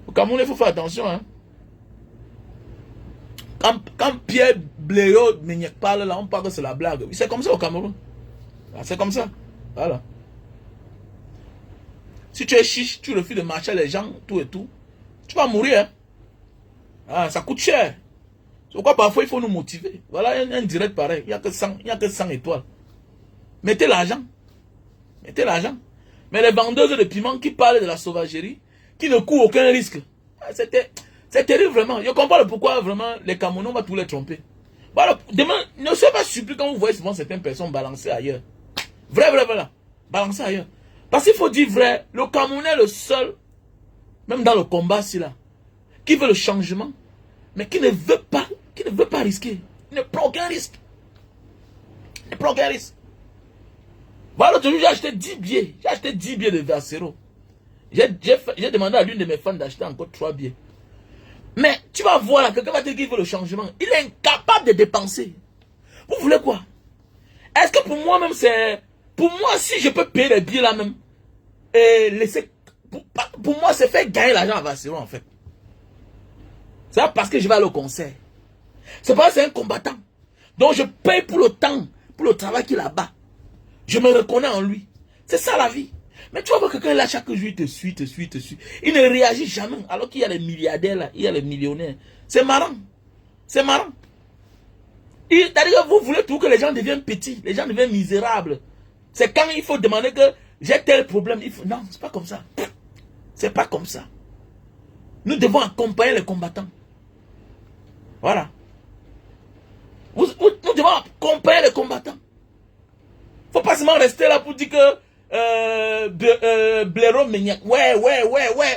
Au Cameroun, il faut faire attention. Hein. Quand Pierre Blériot parle là, on parle que c'est la blague. C'est comme ça au Cameroun. C'est comme ça. Voilà. Si tu es chiche, tu refuses de marcher les gens, tout et tout, tu vas mourir. Hein. Ah, ça coûte cher. C'est pourquoi parfois il faut nous motiver. Voilà un direct pareil. Il n'y a que 100 étoiles. Mettez l'argent. Mettez l'argent. Mais les vendeuses de piments qui parlent de la sauvagerie, qui ne courent aucun risque. C'est terrible vraiment. Je comprends pourquoi vraiment les Camerounais vont tous les tromper. Voilà, demain, ne soyez pas surpris quand vous voyez souvent certaines personnes balancer ailleurs. Vrai, voilà. Balancer ailleurs. Parce qu'il faut dire vrai, le Camerounais est le seul, même dans le combat, c'est là, qui veut le changement, mais qui ne veut pas risquer. Il ne prend aucun risque. Il ne prend aucun risque. Voilà, l'autre jour, j'ai acheté 10 billets. J'ai acheté 10 billets de Versero. J'ai demandé à l'une de mes fans d'acheter encore 3 billets. Mais tu vas voir là, quelqu'un va te dire qu'il veut le changement. Il est incapable de dépenser. Vous voulez quoi? Est-ce que pour moi même c'est... Pour moi, si je peux payer les billets là même, et laisser... Pour moi, c'est faire gagner l'argent à Versero en fait. C'est pas parce que je vais aller au concert. C'est parce que c'est un combattant. Donc je paye pour le temps, pour le travail qu'il a bas. Je me reconnais en lui. C'est ça la vie. Mais tu vas voir quelqu'un là, chaque jour, il te suit. Il ne réagit jamais. Alors qu'il y a les milliardaires là, il y a les millionnaires. C'est marrant. C'est marrant. C'est-à-dire que vous voulez tout que les gens deviennent petits, les gens deviennent misérables. C'est quand il faut demander que j'ai tel problème. Non, c'est pas comme ça. C'est pas comme ça. Nous devons accompagner les combattants. Voilà. Nous devons accompagner les combattants. Faut pas seulement rester là pour dire que Blériot Méniac. Ouais.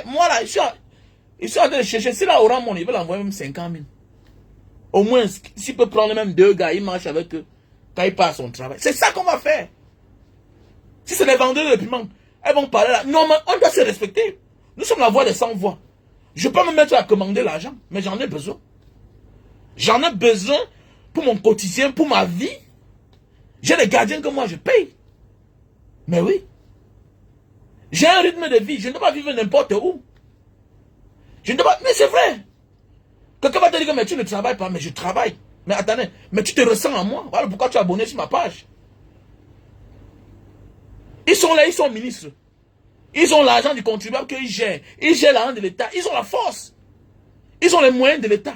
Moi là, je suis en train de chercher. Si là, Oran, il veut l'envoyer même 50 000. Au moins, s'il peut prendre même 2 gars, il marche avec eux quand il part à son travail. C'est ça qu'on va faire. Si c'est les vendeurs de piments, elles vont parler là. Non, mais on doit se respecter. Nous sommes la voix des sans voix. Je peux me mettre à commander l'argent, mais j'en ai besoin. J'en ai besoin pour mon quotidien, pour ma vie. J'ai les gardiens que moi je paye. Mais oui. J'ai un rythme de vie. Je ne dois pas vivre n'importe où. Je ne dois pas... Mais c'est vrai. Quelqu'un va te dire que mais tu ne travailles pas. Mais je travaille. Mais attendez. Mais tu te ressens en moi. Voilà pourquoi tu es abonné sur ma page. Ils sont là, ils sont ministres. Ils ont l'argent du contribuable qu'ils gèrent. Ils gèrent l'argent de l'État. Ils ont la force. Ils ont les moyens de l'État.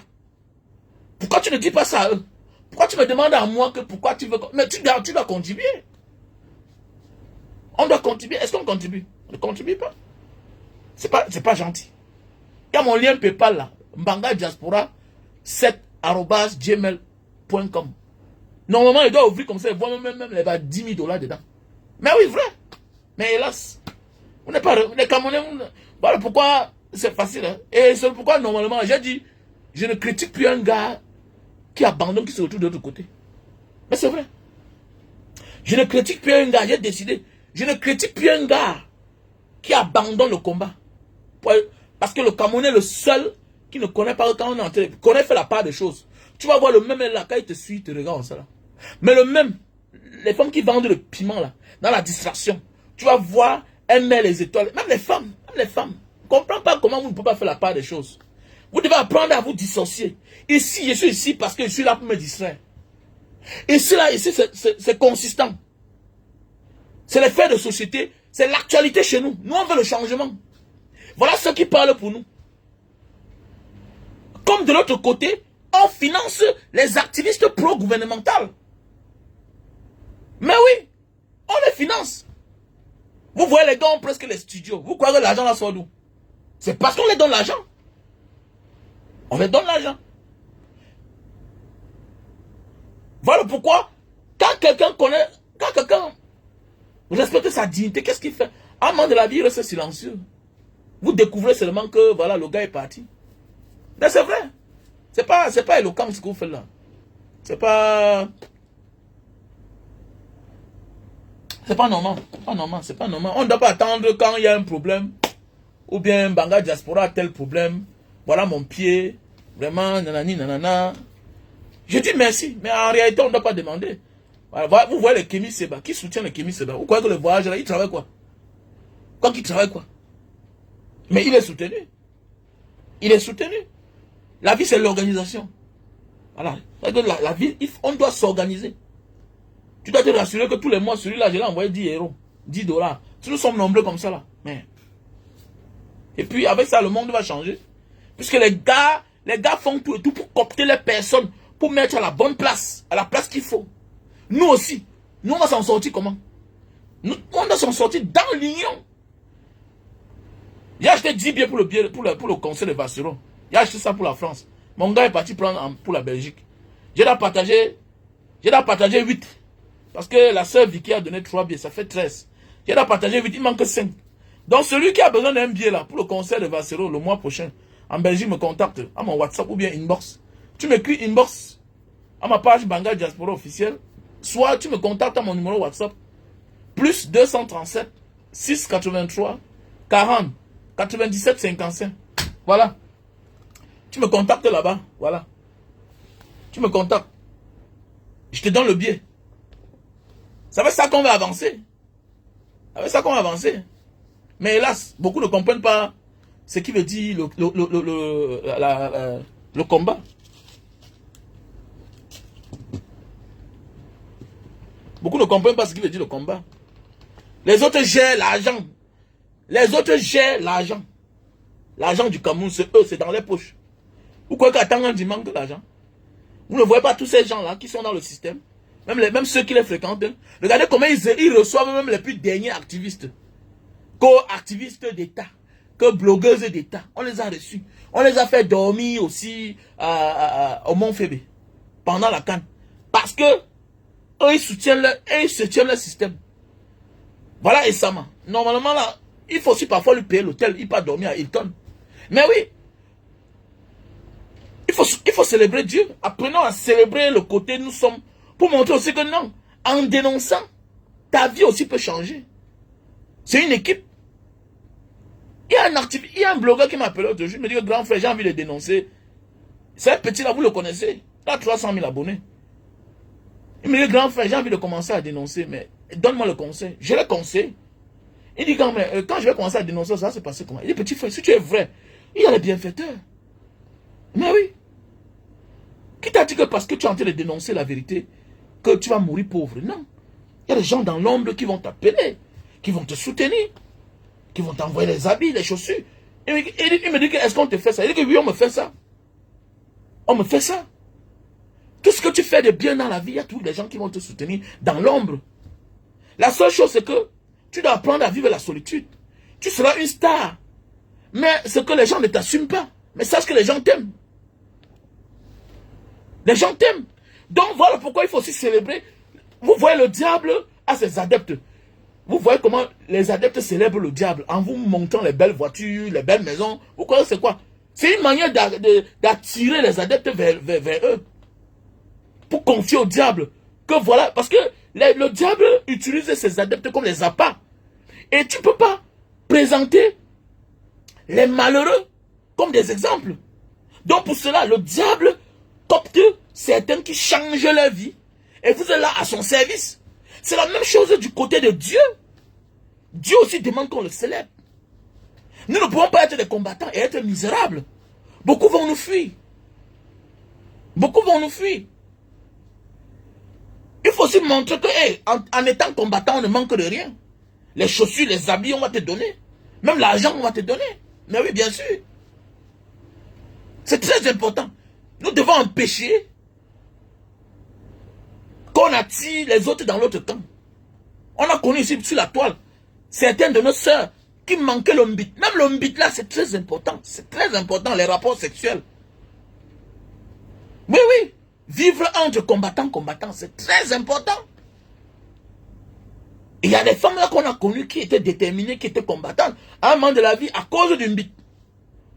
Pourquoi tu ne dis pas ça à eux? Pourquoi tu me demandes à moi que pourquoi tu veux... Mais tu dois contribuer. On doit contribuer. Est-ce qu'on contribue? On ne contribue pas. C'est pas gentil. Il y a mon lien PayPal là. mbangadiaspora7@gmail.com. Normalement, il doit ouvrir comme ça. Il voit même les 10 000 $ dedans. Mais oui, vrai. Mais hélas, on n'est pas... Les Camerounais... Voilà pourquoi c'est facile. Hein? Et c'est pourquoi normalement, j'ai dit, je ne critique plus un gars qui abandonne, qui se retrouve de l'autre côté. Mais c'est vrai. Je ne critique plus un gars, j'ai décidé. Je ne critique plus un gars qui abandonne le combat. Parce que le Camerounais est le seul qui ne connaît pas quand on est en télé, connaît fait la part des choses. Tu vas voir le même là, quand il te suit, il te regarde ça là. Mais le même, les femmes qui vendent le piment là, dans la distraction, tu vas voir, elles mettent les étoiles. Même les femmes. Je ne comprends pas comment vous ne pouvez pas faire la part des choses. Vous devez apprendre à vous dissocier. Ici, je suis ici parce que je suis là pour me distraire. Ici, c'est consistant. C'est les faits de société. C'est l'actualité chez nous. Nous, on veut le changement. Voilà ceux qui parlent pour nous. Comme de l'autre côté, on finance les activistes pro-gouvernementaux. Mais oui, on les finance. Vous voyez, les gars ont presque les studios. Vous croyez que l'argent là sort d'où? C'est parce qu'on les donne l'argent. On les donne l'argent. Voilà pourquoi, quand quelqu'un respecte sa dignité, qu'est-ce qu'il fait? À un moment de la vie, il reste silencieux. Vous découvrez seulement que, voilà, le gars est parti. Mais c'est vrai. C'est pas éloquent ce que vous faites là. C'est pas normal. C'est pas normal. On ne doit pas attendre quand il y a un problème. Ou bien Mbanga Diaspora a tel problème. Voilà mon pied. Vraiment, nanani, nanana. Je dis merci. Mais en réalité, on ne doit pas demander. Voilà, vous voyez le Kémy Seba. Qui soutient le Kémy Seba? Vous croyez que le voyage là, il travaille quoi? Quand il travaille quoi? Mais il est soutenu. Il est soutenu. La vie, c'est l'organisation. Voilà. La vie, on doit s'organiser. Tu dois te rassurer que tous les mois, celui-là, je l'ai envoyé 10 euros, 10 dollars. Si nous sommes nombreux comme ça, là. Mais... Et puis, avec ça, le monde va changer. Puisque les gars font tout et tout pour copter les personnes, pour mettre à la bonne place, à la place qu'il faut. Nous aussi. Nous, on va s'en sortir comment? Nous, on doit s'en sortir dans l'union. J'ai acheté 10 billets pour le concert de Vacheron. J'ai acheté ça pour la France. Mon gars est parti prendre pour la Belgique. J'ai partagé 8. Parce que la sœur Vicky a donné 3 billets, ça fait 13. J'ai partagé 8, il manque 5. Donc celui qui a besoin d'un billet là pour le concert de Vacheron le mois prochain, en Belgique, me contacte à mon WhatsApp ou bien inbox. Tu m'écris inbox à ma page Banga Diaspora officielle. Soit tu me contactes à mon numéro WhatsApp. Plus 237 683 40 97 55. Voilà. Tu me contactes là-bas. Voilà. Tu me contactes. Je te donne le billet. C'est avec ça qu'on va avancer. Avec ça qu'on va avancer. Mais hélas, beaucoup ne comprennent pas ce qui veut dire le combat. Beaucoup ne comprennent pas ce qui veut dire le combat. Les autres gèrent l'argent. Les autres gèrent l'argent. L'argent du Cameroun, c'est eux, c'est dans les poches. Vous croyez qu'à Tangan, il manque de l'argent? Vous ne voyez pas tous ces gens-là qui sont dans le système? Même ceux qui les fréquentent. Regardez comment ils reçoivent même les plus derniers activistes. Co-activistes d'État. Que blogueuses d'État. On les a reçus. On les a fait dormir aussi au Mont Fébé. Pendant la CAN. Parce que eux, ils soutiennent le système. Voilà, et ça. Normalement, là, il faut aussi parfois lui payer l'hôtel. Il peut dormir à Hilton. Mais oui. Il faut célébrer Dieu. Apprenons à célébrer le côté nous sommes. Pour montrer aussi que non. En dénonçant, ta vie aussi peut changer. C'est une équipe. Il y a un blogueur qui m'a appelé l'autre jour. Il me dit que grand frère, j'ai envie de dénoncer. C'est un petit là, vous le connaissez. Il a 300 000 abonnés. Il me dit, grand frère, j'ai envie de commencer à dénoncer, mais donne-moi le conseil. Je le conseille. Il dit, quand je vais commencer à dénoncer, ça va se passer comment? Il dit, petit frère, si tu es vrai, il y a les bienfaiteurs. Mais oui. Qui t'a dit que parce que tu es en train de dénoncer la vérité, que tu vas mourir pauvre? Non. Il y a des gens dans l'ombre qui vont t'appeler, qui vont te soutenir, qui vont t'envoyer les habits, les chaussures. Il me dit, est-ce qu'on te fait ça? Il dit que oui, on me fait ça. On me fait ça. Tout ce que tu fais de bien dans la vie, il y a tous les gens qui vont te soutenir dans l'ombre. La seule chose, c'est que tu dois apprendre à vivre la solitude. Tu seras une star. Mais ce que les gens ne t'assument pas. Mais sache que les gens t'aiment. Les gens t'aiment. Donc voilà pourquoi il faut aussi célébrer. Vous voyez, le diable a ses adeptes. Vous voyez comment les adeptes célèbrent le diable en vous montrant les belles voitures, les belles maisons. Vous croyez que c'est quoi? C'est une manière d'attirer les adeptes vers eux. Pour confier au diable. Que voilà, parce que le diable utilise ses adeptes comme les appâts. Et tu ne peux pas présenter les malheureux comme des exemples. Donc pour cela, le diable copte certains qui changent leur vie. Et vous êtes là à son service. C'est la même chose du côté de Dieu. Dieu aussi demande qu'on le célèbre. Nous ne pouvons pas être des combattants et être misérables. Beaucoup vont nous fuir. Beaucoup vont nous fuir. Il faut aussi montrer que, en étant combattant, on ne manque de rien. Les chaussures, les habits, on va te donner. Même l'argent, on va te donner. Mais oui, bien sûr. C'est très important. Nous devons empêcher qu'on attire les autres dans l'autre camp. On a connu ici sur la toile certaines de nos sœurs qui manquaient l'ombit. Même l'ombit là, c'est très important. C'est très important, les rapports sexuels. Oui, oui. Vivre entre combattants, c'est très important. Il y a des femmes là qu'on a connues qui étaient déterminées, qui étaient combattantes à un moment de la vie à cause d'une bite.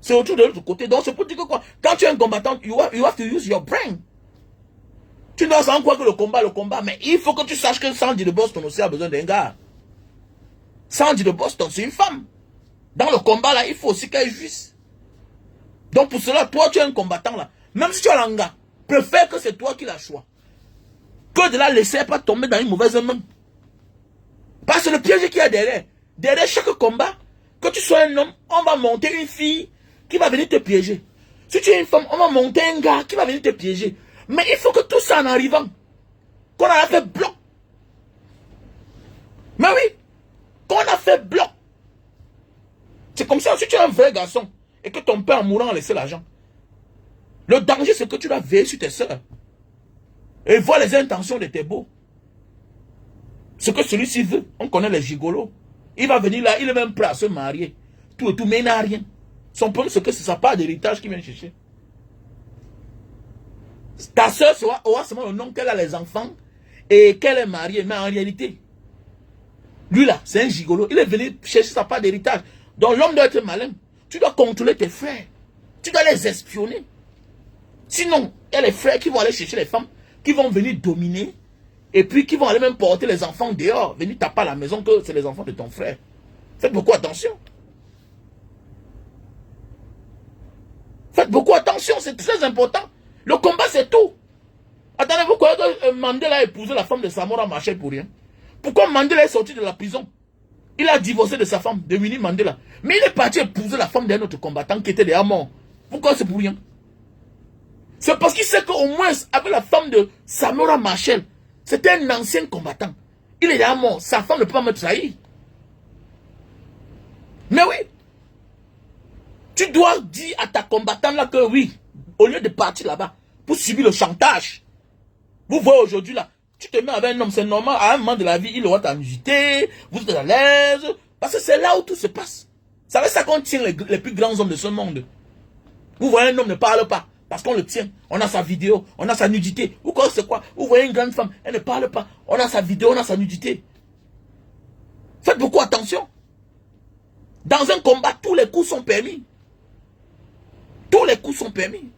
C'est autour de l'autre côté. Donc c'est pour dire que quoi, quand tu es un combattant, you have to use your brain. Tu dois savoir quoi que le combat, mais il faut que tu saches que Sandy de Boston aussi a besoin d'un gars. Sandy de Boston, c'est une femme. Dans le combat là, il faut aussi qu'elle jouisse. Donc pour cela, toi tu es un combattant là. Même si tu as l'anga, préfère que c'est toi qui la choix. Que de la laisser pas tomber dans une mauvaise main. Parce que le piège qu'il y a derrière chaque combat, Que tu sois un homme, on va monter une fille qui va venir te piéger. Si tu es une femme, on va monter un gars qui va venir te piéger. Mais il faut que tout ça en arrivant, qu'on a fait bloc. Mais oui, qu'on a fait bloc. C'est comme ça, si tu es un vrai garçon et que ton père en mourant a laissé l'argent, le danger c'est que tu dois veiller sur tes soeurs et voir les intentions de tes beaux. Ce que celui-ci veut, on connaît les gigolos. Il va venir là, il est même prêt à se marier. Tout et tout, mais il n'a rien. Son problème c'est que c'est sa part d'héritage qu'il vient chercher. Ta soeur aura seulement le nom qu'elle a les enfants et qu'elle est mariée. Mais en réalité, lui là, c'est un gigolo. Il est venu chercher sa part d'héritage. Donc l'homme doit être malin. Tu dois contrôler tes frères. Tu dois les espionner. Sinon, il y a les frères qui vont aller chercher les femmes, qui vont venir dominer, et puis qui vont aller même porter les enfants dehors, venir taper à la maison que c'est les enfants de ton frère. Faites beaucoup attention. Faites beaucoup attention, c'est très important. Le combat, c'est tout. Attendez, vous croyez que Mandela a épousé la femme de Samora Machel pour rien? Pourquoi Mandela est sorti de la prison? Il a divorcé de sa femme, de Winnie Mandela. Mais il est parti épouser la femme d'un autre combattant qui était déjà mort. Pourquoi c'est pour rien? C'est parce qu'il sait qu'au moins, avec la femme de Samora Machel, c'était un ancien combattant. Il est déjà mort. Sa femme ne peut pas me trahir. Mais oui. Tu dois dire à ta combattante là que oui, au lieu de partir là-bas pour subir le chantage. Vous voyez aujourd'hui là, tu te mets avec un homme, c'est normal, à un moment de la vie, il aura ta nudité, vous êtes à l'aise, parce que c'est là où tout se passe. C'est avec ça qu'on tient les plus grands hommes de ce monde. Vous voyez un homme ne parle pas, parce qu'on le tient, on a sa vidéo, on a sa nudité, ou quoi c'est quoi, vous voyez une grande femme, elle ne parle pas, on a sa vidéo, on a sa nudité. Faites beaucoup attention. Dans un combat, tous les coups sont permis. Tous les coups sont permis.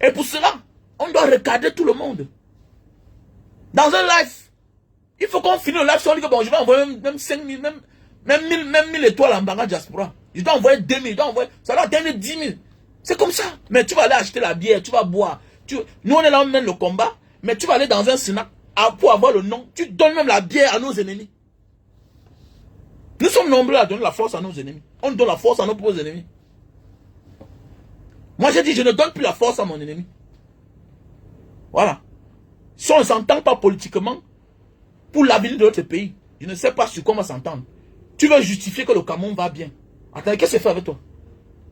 Et pour cela, on doit recadrer tout le monde. Dans un live, il faut qu'on finisse le live sur lui que bon, je vais envoyer même 5 000, même 1000 étoiles en Banga Diaspora. Je dois envoyer 2 000, je dois envoyer, ça doit donner 10 000. C'est comme ça. Mais tu vas aller acheter la bière, tu vas boire. Nous, on est là, on mène le combat, mais tu vas aller dans un snack pour avoir le nom. Tu donnes même la bière à nos ennemis. Nous sommes nombreux à donner la force à nos ennemis. On donne la force à nos propres ennemis. Moi, j'ai dit, je ne donne plus la force à mon ennemi. Voilà. Si on ne s'entend pas politiquement, pour l'avenir de notre pays, je ne sais pas sur quoi on va s'entendre. Tu veux justifier que le Cameroun va bien. Attends, qu'est-ce que c'est fait avec toi?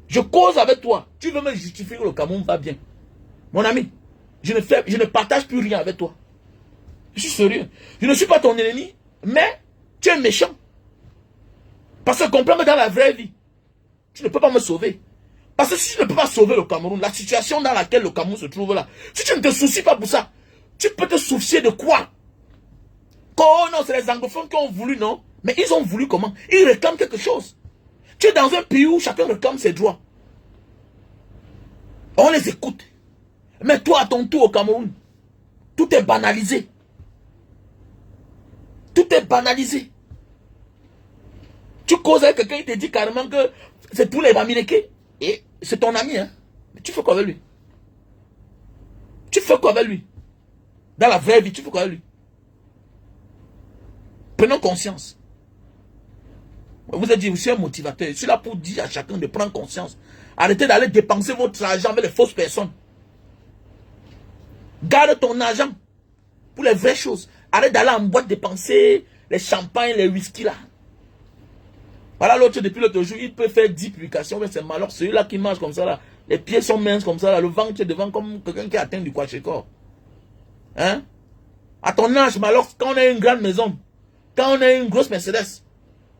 Je cause avec toi. Tu veux me justifier que le Cameroun va bien. Mon ami, je ne partage plus rien avec toi. Je suis sérieux. Je ne suis pas ton ennemi, mais tu es méchant. Parce que comprends que dans la vraie vie, tu ne peux pas me sauver. Parce que si tu ne peux pas sauver le Cameroun, la situation dans laquelle le Cameroun se trouve là, si tu ne te soucies pas pour ça, tu peux te soucier de quoi? Oh non, c'est les anglophones qui ont voulu, non? Mais ils ont voulu comment? Ils réclament quelque chose. Tu es dans un pays où chacun réclame ses droits. On les écoute. Mais toi, à ton tour au Cameroun, tout est banalisé. Tout est banalisé. Tu causes avec quelqu'un, il te dit carrément que c'est tous les Bamileke. Et c'est ton ami, hein. Mais tu fais quoi avec lui? Tu fais quoi avec lui? Dans la vraie vie, tu fais quoi avec lui? Prenons conscience. Vous avez dit, vous êtes un motivateur. Je suis là pour dire à chacun de prendre conscience. Arrêtez d'aller dépenser votre argent avec les fausses personnes. Garde ton argent pour les vraies choses. Arrête d'aller en boîte dépenser les champagnes, les whisky là. Voilà l'autre, depuis l'autre jour, il peut faire 10 publications, mais c'est malheur. Celui-là qui mange comme ça là. Les pieds sont minces comme ça là. Le ventre est devant comme quelqu'un qui atteint du Kwashekor. Hein? À ton âge, malheur, quand on a une grande maison, quand on a une grosse Mercedes,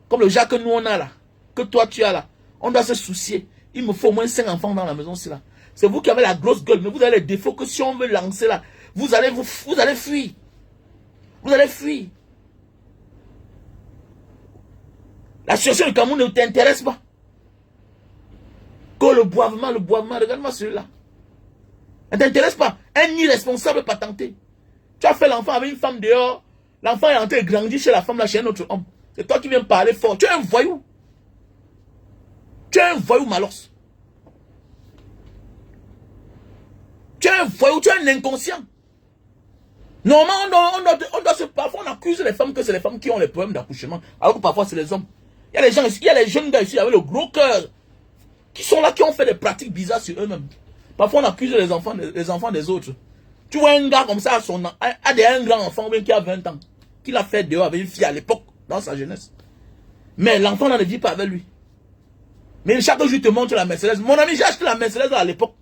comme le Jacques que nous on a là, que toi tu as là, on doit se soucier. Il me faut au moins 5 enfants dans la maison aussi là. C'est vous qui avez la grosse gueule, mais vous avez les défauts que si on veut lancer là, vous allez fuir. Vous allez fuir. La situation du Cameroun ne t'intéresse pas. Que le boivement, regarde-moi celui-là. Ne t'intéresse pas. Un irresponsable patenté. Tu as fait l'enfant avec une femme dehors. L'enfant est entré et grandi chez la femme là, chez un autre homme. C'est toi qui viens parler fort. Tu es un voyou. Tu es un voyou malos. Tu es un voyou, tu es un inconscient. Normalement, parfois on accuse les femmes que c'est les femmes qui ont les problèmes d'accouchement, alors que parfois c'est les hommes. Il y a les gens ici, il y a les jeunes gars ici avec le gros cœur, qui sont là, qui ont fait des pratiques bizarres sur eux-mêmes. Parfois on accuse les enfants des autres. Tu vois un gars comme ça, un grand enfant qui a 20 ans, qui l'a fait dehors avec une fille à l'époque, dans sa jeunesse. Mais l'enfant ne vit pas avec lui. Mais chaque jour, je te montre la Mercedes. Mon ami, j'ai acheté la Mercedes à l'époque.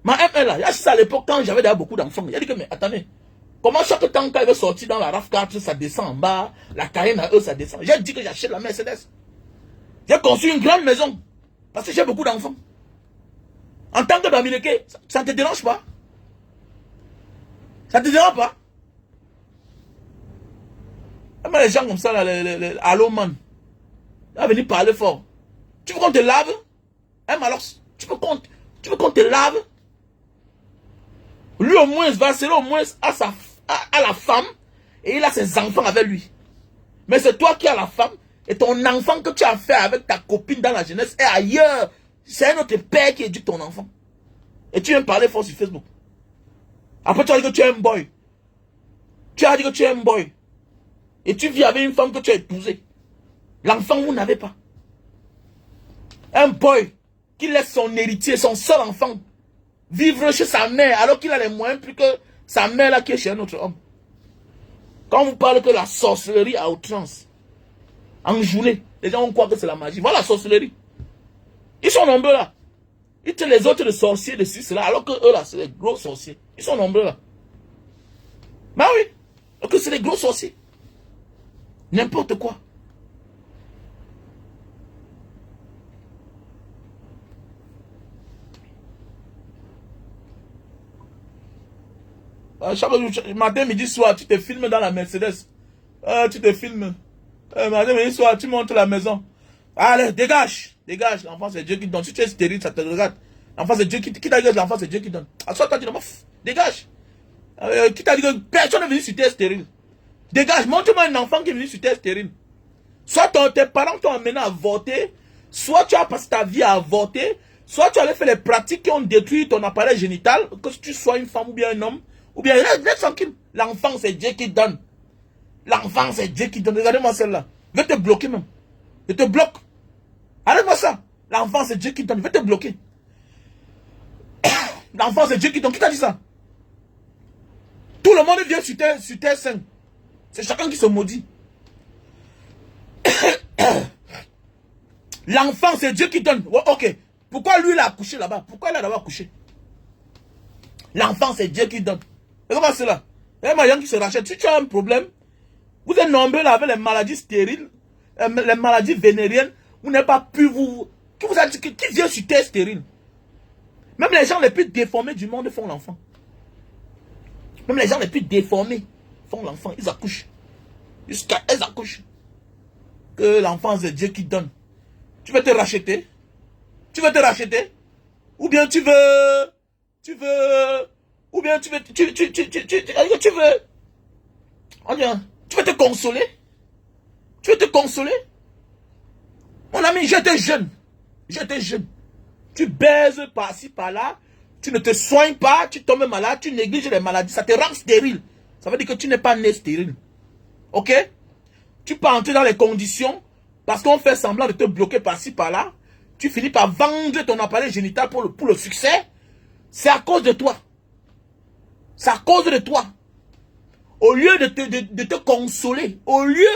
Ma M1 là, j'ai acheté ça à l'époque quand j'avais déjà beaucoup d'enfants. Il a dit que, mais attendez, comment chaque temps quand il veut sortir dans la RAV4, ça descend en bas, la Cayenne à eux, ça descend. J'ai dit que j'achète la Mercedes. J'ai construit une grande maison, parce que j'ai beaucoup d'enfants. En tant que Bamileke, ça ne te dérange pas? Ça ne te dérange pas? Mais les gens comme ça, là, allô man, ils vont venir parler fort. Tu veux qu'on te lave? Hein, alors, tu veux qu'on te lave? Lui au moins va serrer au moins à la femme et il a ses enfants avec lui. Mais c'est toi qui as la femme et ton enfant que tu as fait avec ta copine dans la jeunesse est ailleurs. C'est un autre père qui éduque ton enfant. Et tu viens parler fort sur Facebook. Après tu as dit que tu es un boy. Tu as dit que tu es un boy. Et tu vis avec une femme que tu as épousée. L'enfant vous n'avez pas. Un boy qui laisse son héritier, son seul enfant, vivre chez sa mère alors qu'il a les moyens plus que sa mère là qui est chez un autre homme. Quand vous parlez que la sorcellerie à outrance, en journée, les gens vont croire que c'est la magie. Voilà la sorcellerie. Ils sont nombreux là. Ils traitent les autres de sorciers, de ceci, cela, alors que eux là, c'est des gros sorciers. Ils sont nombreux là. Ben oui, alors que c'est des gros sorciers. N'importe quoi. Chaque jour, matin, midi, soir, tu te filmes dans la Mercedes. Tu te filmes. Matin, midi, soir, tu montes la maison. Allez, dégage. Dégage. L'enfant, c'est Dieu qui donne. Si tu es stérile, ça te regarde. L'enfant, c'est Dieu qui t'a dit que l'enfant, c'est Dieu qui donne. À toi, tu dis, dégage. Qui t'a dit que personne n'est venu sur terre stérile. Dégage. Montre-moi un enfant qui est venu sur terre stérile. Soit tes parents t'ont amené à avorter, soit tu as passé ta vie à avorter, soit tu as fait les pratiques qui ont détruit ton appareil génital, que tu sois une femme ou bien un homme, ou bien reste tranquille. L'enfant, c'est Dieu qui donne. L'enfant, c'est Dieu qui donne. Regardez-moi celle-là. Je vais te bloquer même. Je te bloque. Arrête-moi ça. L'enfant, c'est Dieu qui donne. Je vais te bloquer. L'enfant, c'est Dieu qui donne. Qui t'a dit ça? Tout le monde vient sur terre sainte. C'est chacun qui se maudit. L'enfant, c'est Dieu qui donne. Ok. Pourquoi lui, il a accouché là-bas? Pourquoi il a d'abord accouché? L'enfant, c'est Dieu qui donne. Et comment c'est là? Il y a des gens qui se rachètent. Si tu as un problème, vous êtes nombreux là avec les maladies stériles, les maladies vénériennes, vous n'avez pas pu vous... Qui vous a dit qui vient sur terre stérile? Même les gens les plus déformés du monde font l'enfant. Même les gens les plus déformés font l'enfant. Ils accouchent. Jusqu'à ils accouchent. Que l'enfant, c'est Dieu qui donne. Tu veux te racheter? Tu veux te racheter? Ou bien tu veux... Ou bien tu veux... Tu veux... Tu veux te consoler? Tu veux te consoler? Mon ami, j'étais jeune. J'étais jeune. Tu baises par-ci, par-là. Tu ne te soignes pas. Tu tombes malade. Tu négliges les maladies. Ça te rend stérile. Ça veut dire que tu n'es pas né stérile. Ok? Tu peux entrer dans les conditions parce qu'on fait semblant de te bloquer par-ci, par-là. Tu finis par vendre ton appareil génital pour le succès. C'est à cause de toi. C'est à cause de toi. Au lieu de te consoler, au lieu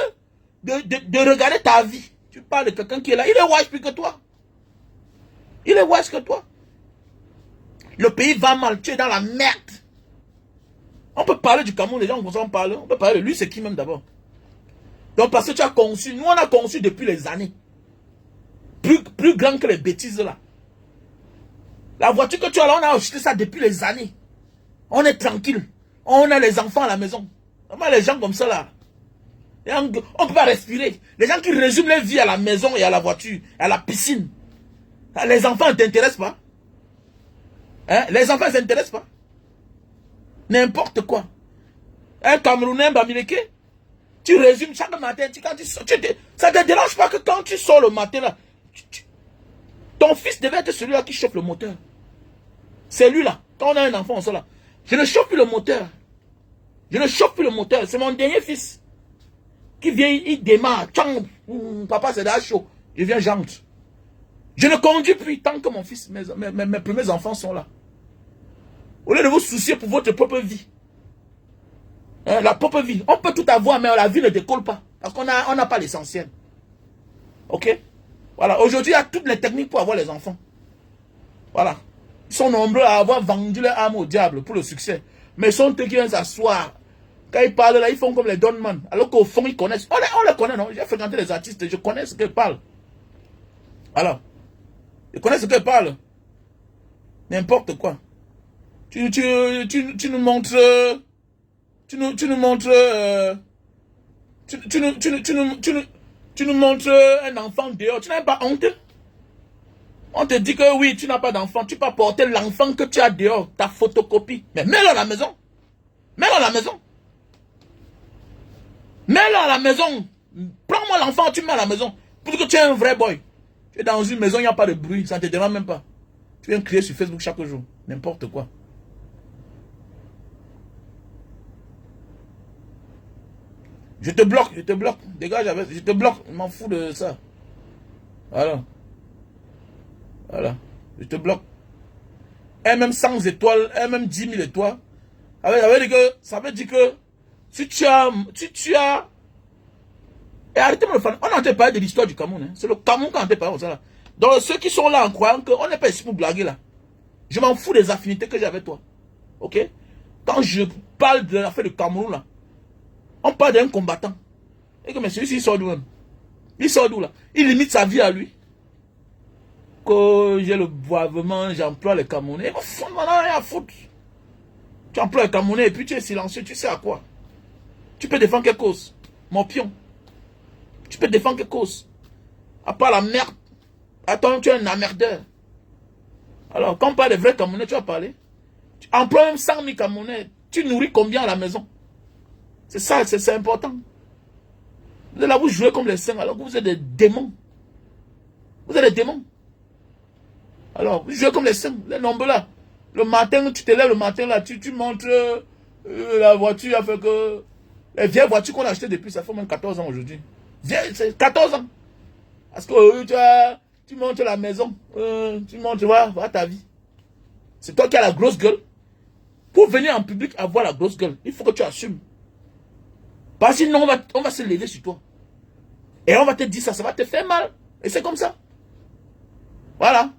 de regarder ta vie, tu parles de quelqu'un qui est là. Il est wise plus que toi. Il est wise que toi. Le pays va mal, tu es dans la merde. On peut parler du Cameroun, les gens vont en parler. On peut parler de lui, c'est qui même d'abord. Donc parce que tu as conçu, nous on a conçu depuis les années. Plus grand que les bêtises là. La voiture que tu as là, on a acheté ça depuis les années. On est tranquille. On a les enfants à la maison. Comment les gens comme ça là? On ne peut pas respirer. Les gens qui résument leur vie à la maison et à la voiture, à la piscine. Les enfants ne t'intéressent pas. Hein? Les enfants ne s'intéressent pas. N'importe quoi. Un Camerounais, Bamileke, tu résumes chaque matin. Ça ne te dérange pas que quand tu sors le matin là, ton fils devait être celui-là qui chauffe le moteur. C'est lui là. Quand on a un enfant, on sort là. Je ne chauffe plus le moteur. Je ne chauffe plus le moteur. C'est mon dernier fils. Qui vient, il démarre. Tchang, papa, c'est là chaud. Je viens, j'entre. Je ne conduis plus tant que mon fils, mes premiers enfants sont là. Au lieu de vous soucier pour votre propre vie. Hein, la propre vie. On peut tout avoir, mais la vie ne décolle pas. Parce qu'on n'a pas l'essentiel. Ok? Voilà. Aujourd'hui, il y a toutes les techniques pour avoir les enfants. Voilà. Ils sont nombreux à avoir vendu leur âme au diable pour le succès. Mais ils sont eux qui viennent s'asseoir. Quand ils parlent là, ils font comme les Donman. Alors qu'au fond, ils connaissent. On les connaît, non? J'ai fréquenté les artistes, je connais ce qu'ils parlent. Alors, je connais ce qu'ils parlent. N'importe quoi. Tu nous montres. Tu nous montres. Tu nous montres un enfant dehors. Tu n'as pas honte? On te dit que oui, tu n'as pas d'enfant. Tu peux porter l'enfant que tu as dehors, ta photocopie. Mais mets-le à la maison. Mets-le à la maison. Mets-le à la maison. Prends-moi l'enfant, tu mets à la maison. Pour que tu es un vrai boy. Tu es dans une maison, il n'y a pas de bruit. Ça ne te dérange même pas. Tu viens crier sur Facebook chaque jour. N'importe quoi. Je te bloque, je te bloque. Dégage avec. Je te bloque. Je m'en fous de ça. Voilà. Voilà. Je te bloque. Et même 100 étoiles, et même 10 000 étoiles. Ça veut dire que si tu as. Et arrêtez-moi de faire. On n'entend pas de l'histoire du Cameroun. Hein. C'est le Cameroun qui n'entend pas comme ça. Là. Donc ceux qui sont là en croyant qu'on n'est pas ici pour blaguer là. Je m'en fous des affinités que j'ai avec toi. Ok? Quand je parle de l'affaire du Cameroun là, on parle d'un combattant. Et que mais celui-ci il sort d'où même? Il sort d'où là? Il limite sa vie à lui. Que j'ai le boivement, j'emploie les Camerounais. Il m'en a rien à foutre. Tu emploies les Camerounais et puis tu es silencieux, tu sais à quoi? Tu peux défendre quelle cause? Mon pion. Tu peux défendre quelle cause? À part la merde. Attends, tu es un emmerdeur. Alors, quand on parle des vrais Camerounais, tu vas parler. Tu emploies même 100 000 Camerounais. Tu nourris combien à la maison? C'est ça, c'est important. Vous êtes là, vous jouez comme les saints, alors que vous êtes des démons. Vous êtes des démons. Alors, vous jouez comme les saints, les nombres là. Le matin, tu te lèves le matin là, tu montres la voiture, a fait que... Les vieilles voitures qu'on a achetées depuis, ça fait même 14 ans aujourd'hui. C'est 14 ans. Parce que tu montres la maison, tu montres, voilà ta vie. C'est toi qui as la grosse gueule. Pour venir en public avoir la grosse gueule, il faut que tu assumes. Parce que sinon, on va se lever sur toi. Et on va te dire ça, ça va te faire mal. Et c'est comme ça. Voilà.